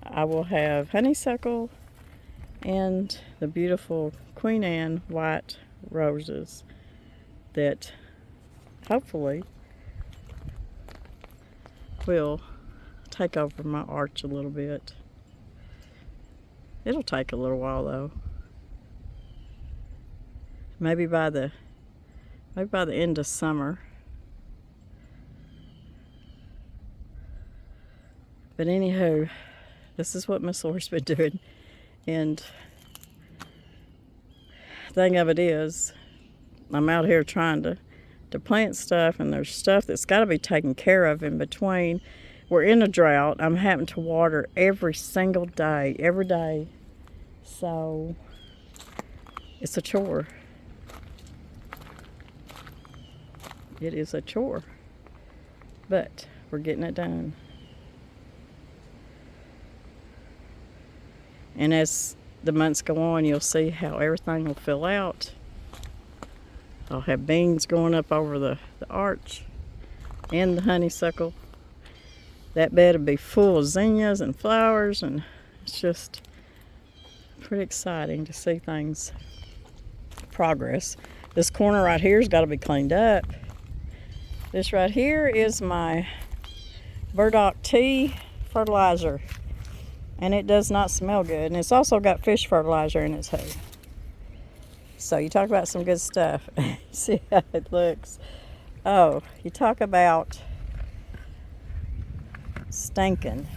I will have honeysuckle and the beautiful Queen Anne white roses that hopefully will take over my arch a little bit. It'll take a little while though. Maybe by the end of summer. But anywho, this is what Miss Lori's been doing. And the thing of it is, I'm out here trying to plant stuff, and there's stuff that's got to be taken care of in between. We're in a drought. I'm having to water every single day, every day. So it's a chore. It is a chore. But we're getting it done. And as the months go on, you'll see how everything will fill out. I'll have beans growing up over the arch and the honeysuckle. That bed will be full of zinnias and flowers, and it's just pretty exciting to see things progress. This corner right here has got to be cleaned up. This right here is my burdock tea fertilizer. And it does not smell good. And it's also got fish fertilizer in its hay. So you talk about some good stuff. See how it looks. Oh, you talk about stinking.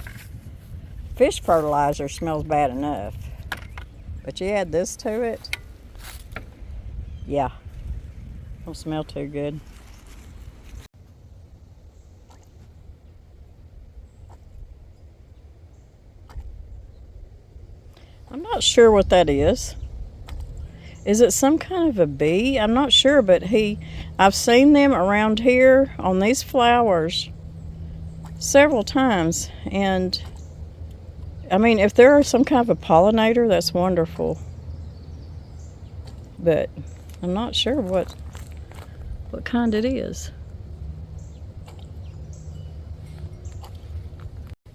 Fish fertilizer smells bad enough. But you add this to it. Yeah. Don't smell too good. I'm not sure what that is. Is it some kind of a bee? I'm not sure, but I've seen them around here on these flowers several times. And I mean, if they're some kind of a pollinator, that's wonderful. But I'm not sure what kind it is.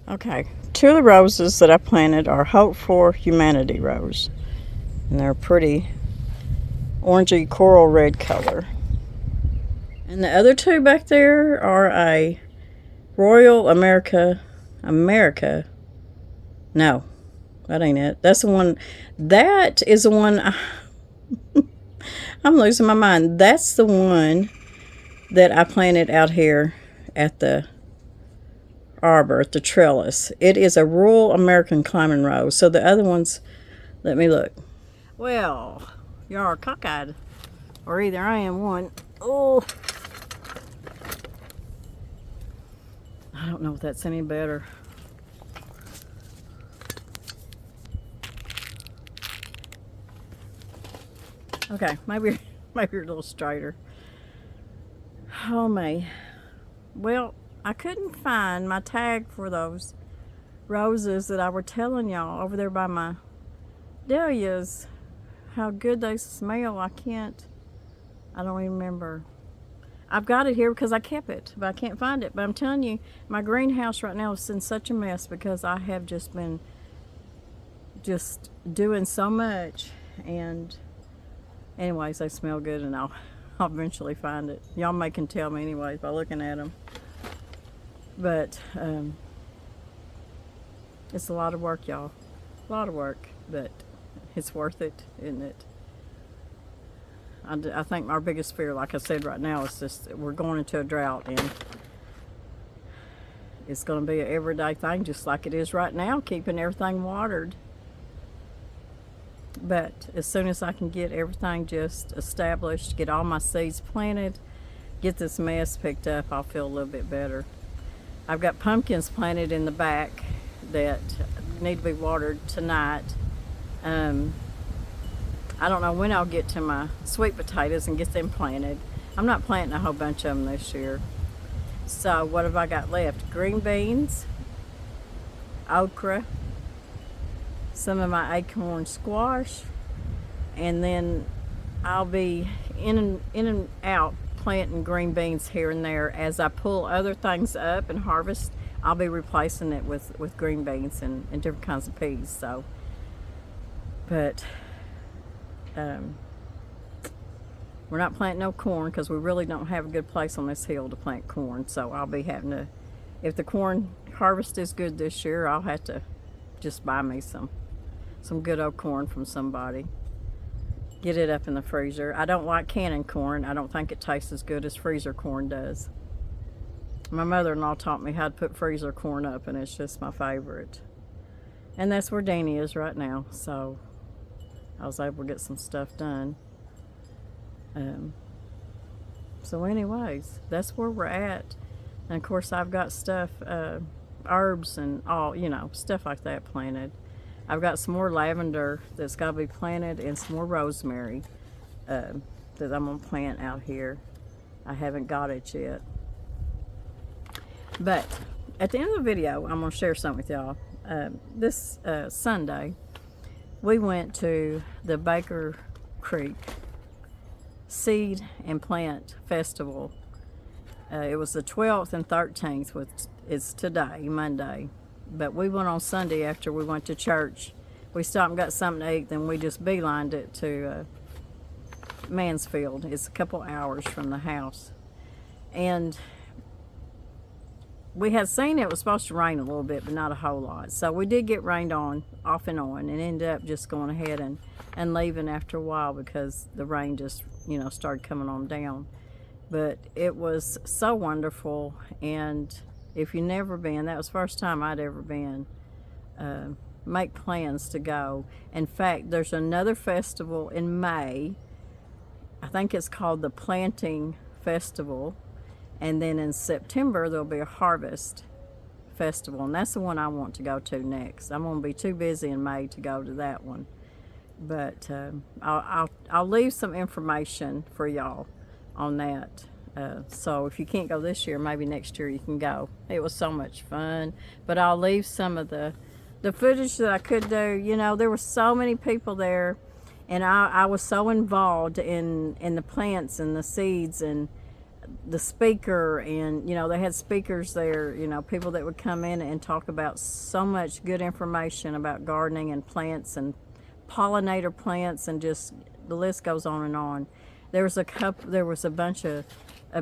Okay, two of the roses that I planted are Hope for Humanity rose. And they're pretty orangey coral red color. And the other two back there are a Royal America. No, that ain't it. That's the one. That is the one. I'm losing my mind. That's the one that I planted out here at the arbor, at the trellis. It is a Royal American climbing rose. So the other ones, let me look. Well, you're cockeyed, or either I am one. Oh, I don't know if that's any better. Okay, maybe you're a little straighter. Oh my. Well, I couldn't find my tag for those roses that I were telling y'all over there by my dahlias. How good they smell. I don't even remember. I've got it here because I kept it, but I can't find it. But I'm telling you, my greenhouse right now is in such a mess because I have just been doing so much. And anyways, they smell good, and I'll eventually find it. Y'all can tell me anyways by looking at them. But it's a lot of work, y'all. A lot of work, but it's worth it, isn't it? I think our biggest fear, like I said right now, is just we're going into a drought, and it's going to be an everyday thing, just like it is right now, keeping everything watered. But as soon as I can get everything just established, get all my seeds planted, get this mess picked up, I'll feel a little bit better. I've got pumpkins planted in the back that need to be watered tonight. I don't know when I'll get to my sweet potatoes and get them planted. I'm not planting a whole bunch of them this year. So what have I got left? Green beans, okra, some of my acorn squash, and then I'll be in and out planting green beans here and there. As I pull other things up and harvest, I'll be replacing it with green beans and different kinds of peas. So, but we're not planting no corn because we really don't have a good place on this hill to plant corn. So I'll be having to, if the corn harvest is good this year, I'll have to just buy me some good old corn from somebody. Get it up in the freezer. I don't like canning corn. I don't think it tastes as good as freezer corn does. My mother-in-law taught me how to put freezer corn up, and it's just my favorite. And that's where Danny is right now, so I was able to get some stuff done. So anyways, that's where we're at. And of course I've got stuff, herbs and all, stuff like that planted. I've got some more lavender that's got to be planted, and some more rosemary that I'm going to plant out here. I haven't got it yet. But at the end of the video, I'm going to share something with y'all. This Sunday, we went to the Baker Creek Seed and Plant Festival. It was the 12th and 13th, which is today, Monday. But we went on Sunday after we went to church. We stopped and got something to eat, then we just beelined it to Mansfield. It's a couple hours from the house. And we had seen it was supposed to rain a little bit, but not a whole lot. So we did get rained on, off and on, and ended up just going ahead and leaving after a while because the rain just, started coming on down. But it was so wonderful, and if you've never been, that was the first time I'd ever been. Make plans to go. In fact, there's another festival in May. I think it's called the Planting Festival. And then in September, there'll be a Harvest Festival. And that's the one I want to go to next. I'm going to be too busy in May to go to that one. But I'll leave some information for y'all on that. So if you can't go this year, maybe next year you can go. It was so much fun. But I'll leave some of the footage that I could do. There were so many people there, and I was so involved in the plants and the seeds and the speaker, and they had speakers there, people that would come in and talk about so much good information about gardening and plants and pollinator plants, and just the list goes on and on. There was a bunch of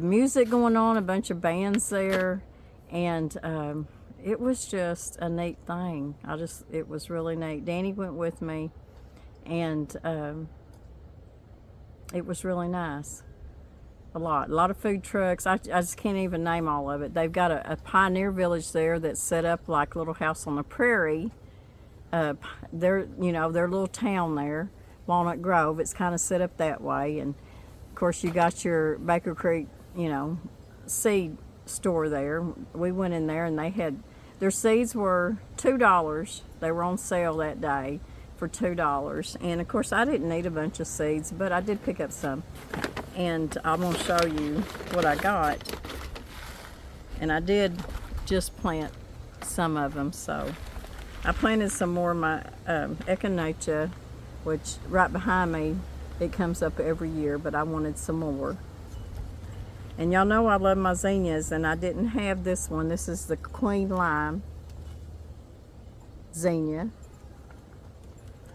music going on, a bunch of bands there, and it was just a neat thing. It was really neat. Danny went with me, and it was really nice. A lot of food trucks. I just can't even name all of it. They've got a pioneer village there that's set up like a little house on the prairie. Their little town there, Walnut Grove. It's kind of set up that way, and of course you got your Baker Creek, seed store there. We went in there, and they had their seeds were $2. They were on sale that day for $2, and of course I didn't need a bunch of seeds, but I did pick up some. And I'm going to show you what I got. And I did just plant some of them, so I planted some more of my echinacea, which right behind me, it comes up every year, but I wanted some more. And y'all know I love my zinnias, and I didn't have this one. This is the Queen Lime zinnia.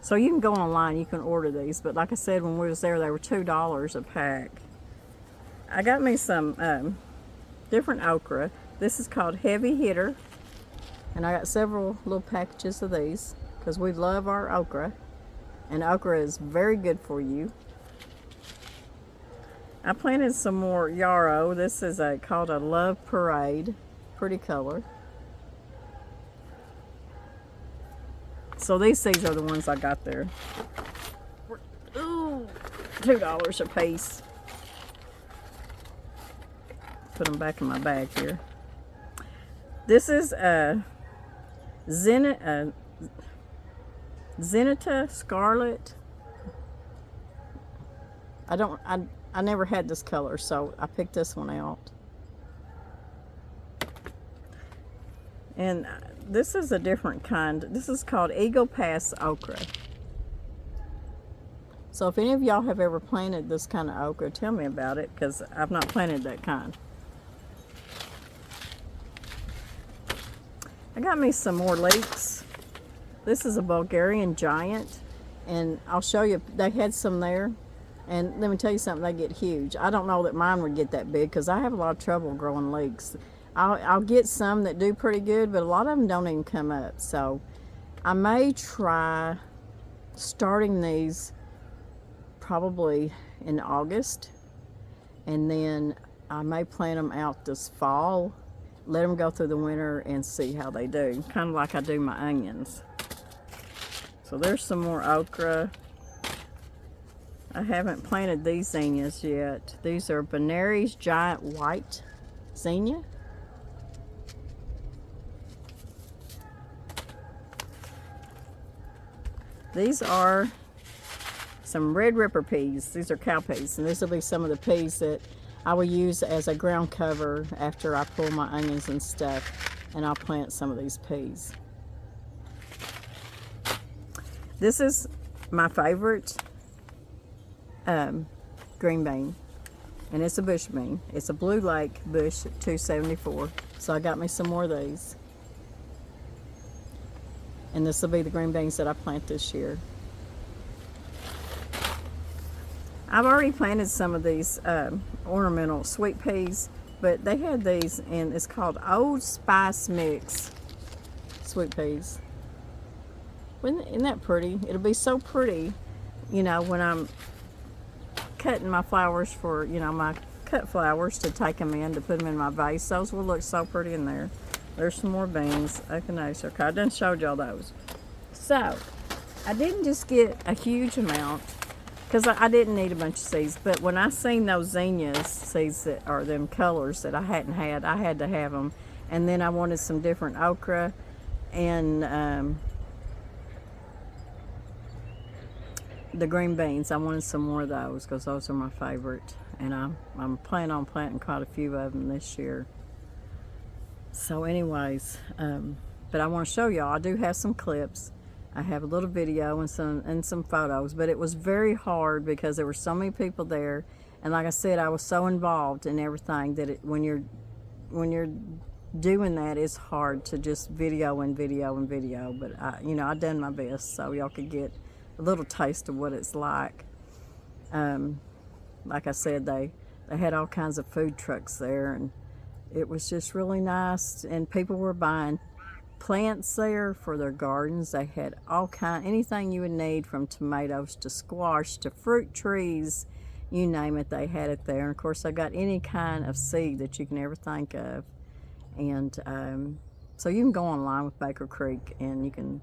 So you can go online, you can order these, but like I said, when we was there, they were $2 a pack. I got me some different okra. This is called Heavy Hitter, and I got several little packages of these because we love our okra, and okra is very good for you. I planted some more yarrow. This is called a Love Parade. Pretty color. So these seeds are the ones I got there. Ooh, $2 a piece. Put them back in my bag here. This is Zenita Scarlet. I never had this color, so I picked this one out. And this is a different kind. This is called Eagle Pass okra. So if any of y'all have ever planted this kind of okra, tell me about it, because I've not planted that kind. I got me some more leeks. This is a Bulgarian giant, and I'll show you, they had some there. And let me tell you something, they get huge. I don't know that mine would get that big because I have a lot of trouble growing leeks. I'll get some that do pretty good, but a lot of them don't even come up. So I may try starting these probably in August, and then I may plant them out this fall, let them go through the winter and see how they do, kind of like I do my onions. So there's some more okra. I haven't planted these zinnias yet. These are Benari's Giant White Zinnia. These are some red ripper peas. These are cow peas, and this will be some of the peas that I will use as a ground cover after I pull my onions and stuff, and I'll plant some of these peas. This is my favorite green bean, and it's a bush bean. It's a Blue Lake Bush 274. So I got me some more of these, and this will be the green beans that I plant this year. I've already planted some of these ornamental sweet peas, but they had these, and it's called Old Spice Mix sweet peas. Isn't that pretty? It'll be so pretty, you know, when I'm cutting my flowers for, you know, my cut flowers to take them in, to put them in my vase. Those will look so pretty in there. There's some more beans. Echinacea. Okay, I done showed y'all those. So, I didn't just get a huge amount, because I didn't need a bunch of seeds, but when I seen those zinnias seeds that are them colors that I hadn't had, I had to have them. And then I wanted some different okra, and the green beans. I wanted some more of those because those are my favorite, and I'm planning on planting quite a few of them this year. So anyways, but I want to show y'all, I do have some clips. I have a little video and some photos, but it was very hard because there were so many people there, and like I said, I was so involved in everything that when you're doing that, it's hard to just video and video and video. But I done my best so y'all could get a little taste of what it's like. Like I said, they had all kinds of food trucks there, and it was just really nice, and people were buying plants there for their gardens. They had anything you would need, from tomatoes to squash to fruit trees, you name it, they had it there. And of course, they got any kind of seed that you can ever think of. And so you can go online with Baker Creek, and you can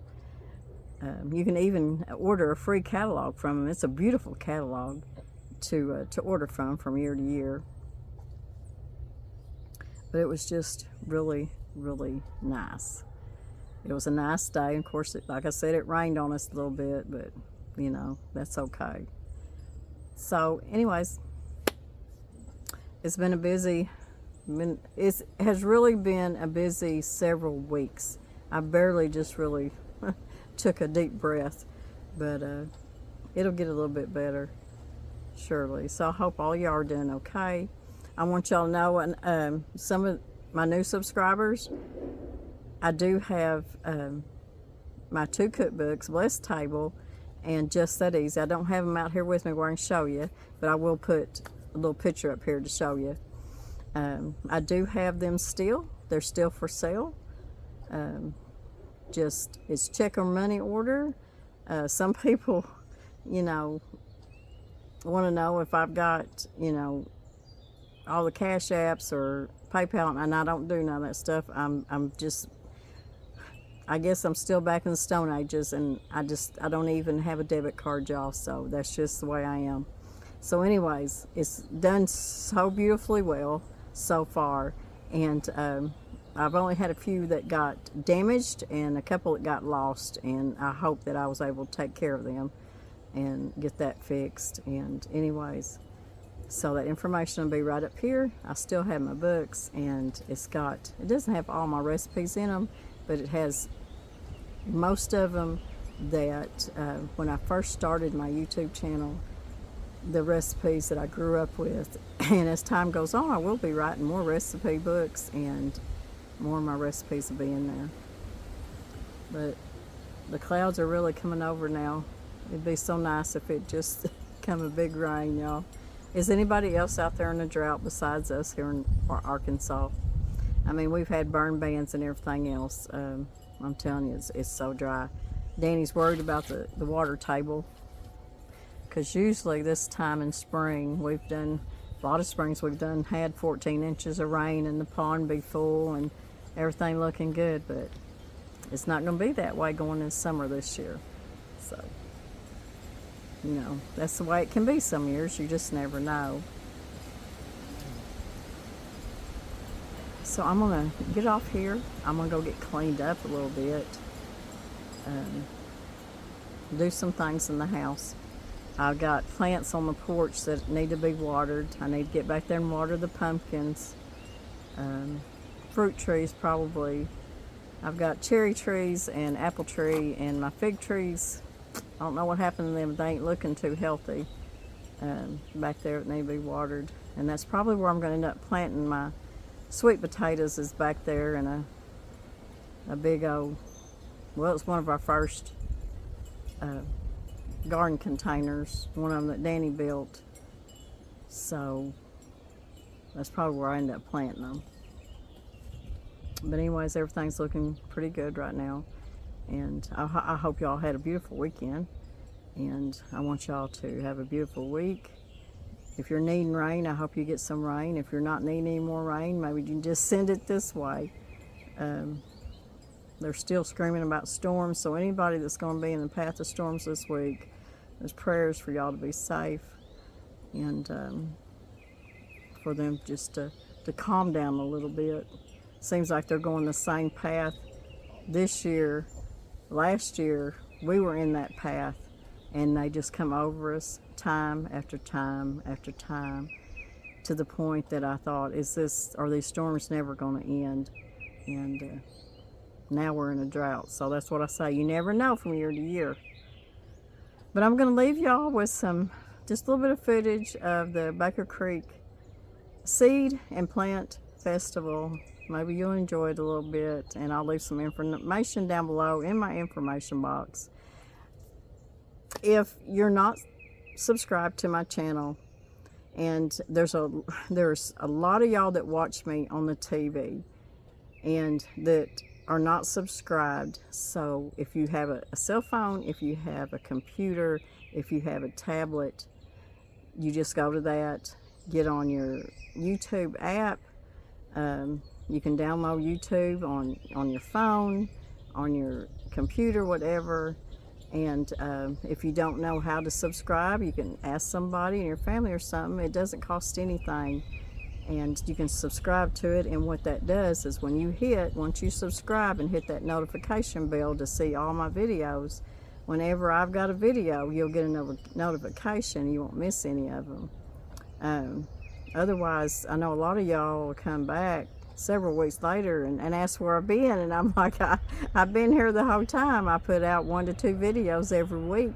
even order a free catalog from them. It's a beautiful catalog to order from year to year. But it was just really, really nice. It was a nice day. Of course, like I said, it rained on us a little bit, but that's okay. So anyways, it's been a busy It has really been a busy several weeks. I barely just really took a deep breath, but it'll get a little bit better, surely. So I hope all y'all are doing okay. I want y'all to know, and some of my new subscribers, I do have my 2 cookbooks, Blessed Table and Just That Easy. I don't have them out here with me where I can show you, but I will put a little picture up here to show you. I do have them still. They're still for sale. Just, it's check or money order. Some people, you know, want to know if I've got, you know, all the cash apps or PayPal, and I don't do none of that stuff. I'm just, I guess I'm still back in the Stone Ages, and I don't even have a debit card, y'all, so that's just the way I am. So anyways, it's done so beautifully well so far, and I've only had a few that got damaged and a couple that got lost, and I hope that I was able to take care of them and get that fixed. And anyways, so that information will be right up here. I still have my books, and it doesn't have all my recipes in them, but it has most of them that when I first started my YouTube channel, the recipes that I grew up with. And as time goes on, I will be writing more recipe books, and more of my recipes will be in there. But the clouds are really coming over now. It'd be so nice if it just come a big rain, y'all. Is anybody else out there in a drought besides us here in Arkansas? I mean, we've had burn bans and everything else. I'm telling you, it's so dry. Danny's worried about the water table, because usually this time in spring, a lot of springs we've had 14 inches of rain and the pond be full and everything looking good, but it's not going to be that way going in summer this year. So, you know, that's the way it can be some years. You just never know. So I'm going to get off here. I'm going to go get cleaned up a little bit. Do some things in the house. I've got plants on the porch that need to be watered. I need to get back there and water the pumpkins. Fruit trees probably. I've got cherry trees and apple tree, and my fig trees, I don't know what happened to them. They ain't looking too healthy back there. That need to be watered. And that's probably where I'm going to end up planting my sweet potatoes, is back there in a big old, well, it's one of our first garden containers, one of them that Danny built. So that's probably where I end up planting them. But anyways, everything's looking pretty good right now, and I hope y'all had a beautiful weekend, and I want y'all to have a beautiful week. If you're needing rain, I hope you get some rain. If you're not needing any more rain, maybe you can just send it this way. They're still screaming about storms, so anybody that's going to be in the path of storms this week, there's prayers for y'all to be safe, and for them just to calm down a little bit. Seems like they're going the same path this year. Last year, we were in that path, and they just come over us time after time after time, to the point that I thought, are these storms never going to end? And now we're in a drought. So that's what I say. You never know from year to year. But I'm going to leave y'all with just a little bit of footage of the Baker Creek Seed and Plant Festival. Maybe you'll enjoy it a little bit, and I'll leave some information down below in my information box. If you're not subscribed to my channel, and there's a lot of y'all that watch me on the TV and that are not subscribed. So if you have a cell phone, if you have a computer, if you have a tablet, you just go to that, get on your YouTube app. You can download YouTube on your phone, on your computer, whatever. And if you don't know how to subscribe, you can ask somebody in your family or something. It doesn't cost anything, and you can subscribe to it. And what that does is once you subscribe and hit that notification bell to see all my videos, whenever I've got a video, you'll get a notification. You won't miss any of them. Otherwise, I know a lot of y'all will come back several weeks later and ask where I've been. And I'm like, I've been here the whole time. I put out 1 to 2 videos every week.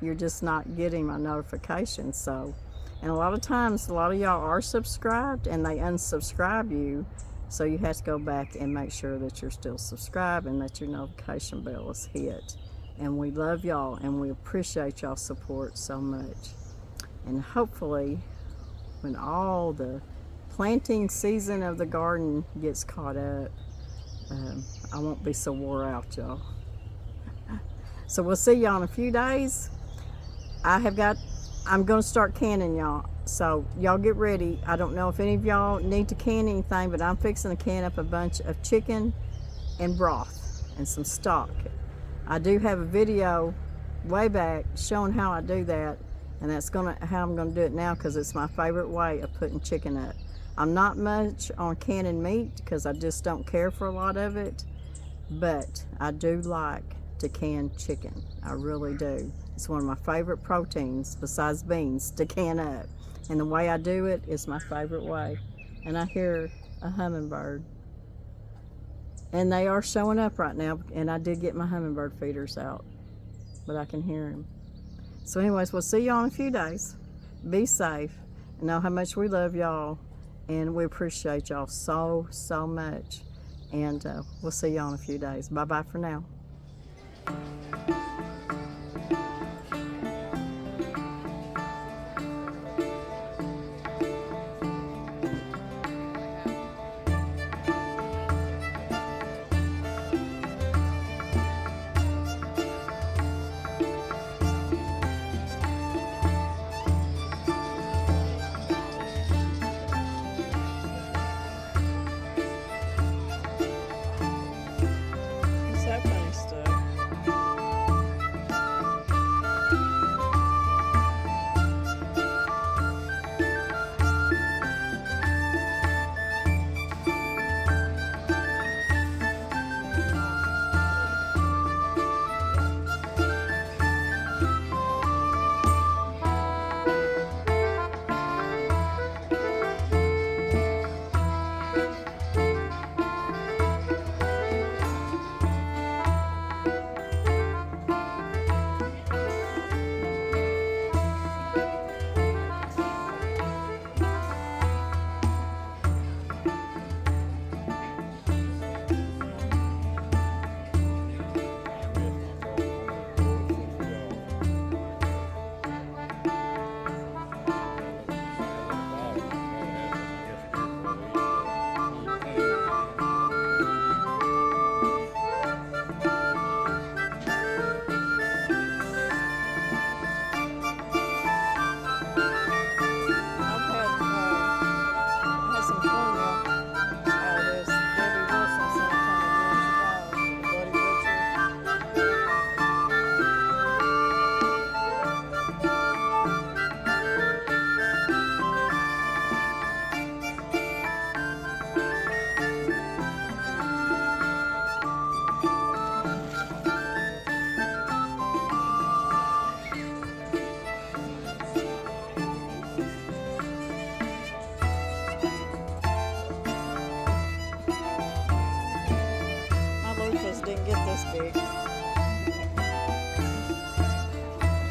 You're just not getting my notifications. So, and a lot of times, a lot of y'all are subscribed and they unsubscribe you. So you have to go back and make sure that you're still subscribed and that your notification bell is hit. And we love y'all and we appreciate y'all's support so much. And hopefully, when all the planting season of the garden gets caught up, I won't be so wore out, y'all. So we'll see y'all in a few days. I'm going to start canning, y'all. So y'all get ready. I don't know if any of y'all need to can anything, but I'm fixing to can up a bunch of chicken and broth and some stock. I do have a video way back showing how I do that. And that's how I'm gonna do it now because it's my favorite way of putting chicken up. I'm not much on canning meat because I just don't care for a lot of it, but I do like to can chicken. I really do. It's one of my favorite proteins besides beans to can up. And the way I do it is my favorite way. And I hear a hummingbird. And they are showing up right now, and I did get my hummingbird feeders out, but I can hear them. So anyways, we'll see y'all in a few days. Be safe and know how much we love y'all and we appreciate y'all so much. And we'll see y'all in a few days. Bye-bye for now. Didn't get this big.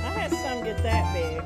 I had some get that big.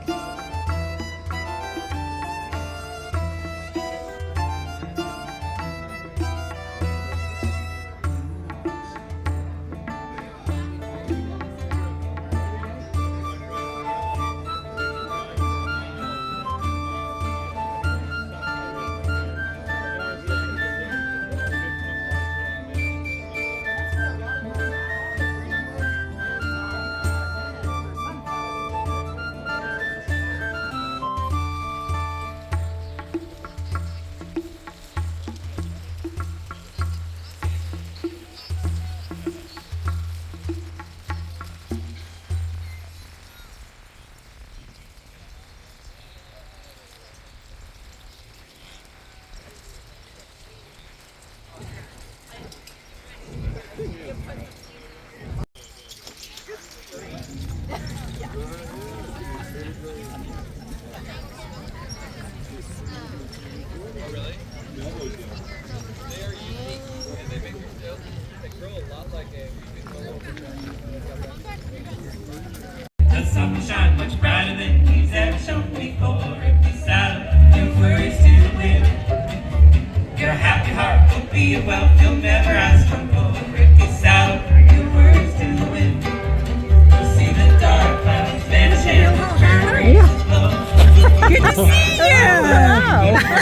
The sun will shine much brighter than he's ever shown before. If you saddle your worries to the wind, your happy heart will be a wealth you'll never ask for more. If you saddle your worries to the wind, you'll see the dark clouds vanish and the breezes blow. Good to see you!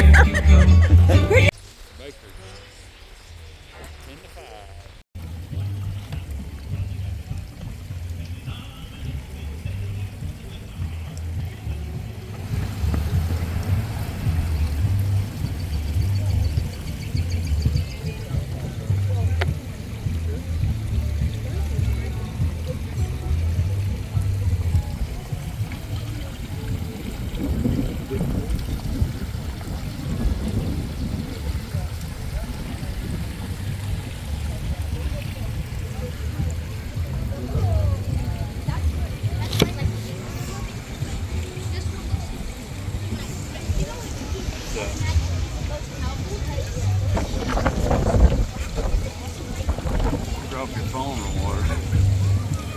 Drop your phone in the water.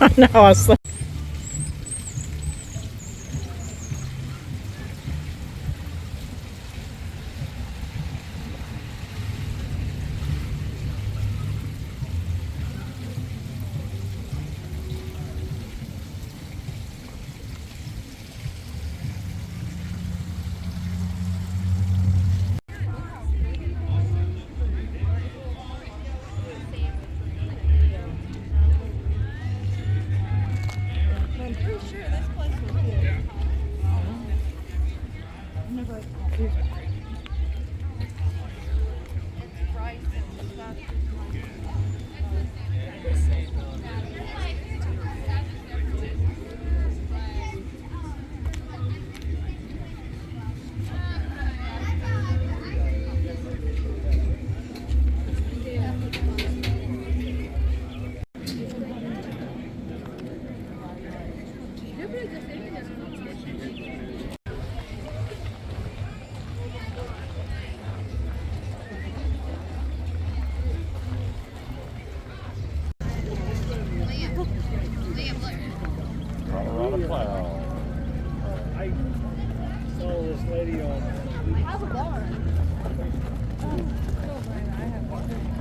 I know. I was like, Colorado plow. I saw this lady on. I have a bar. Oh, so glad I have one.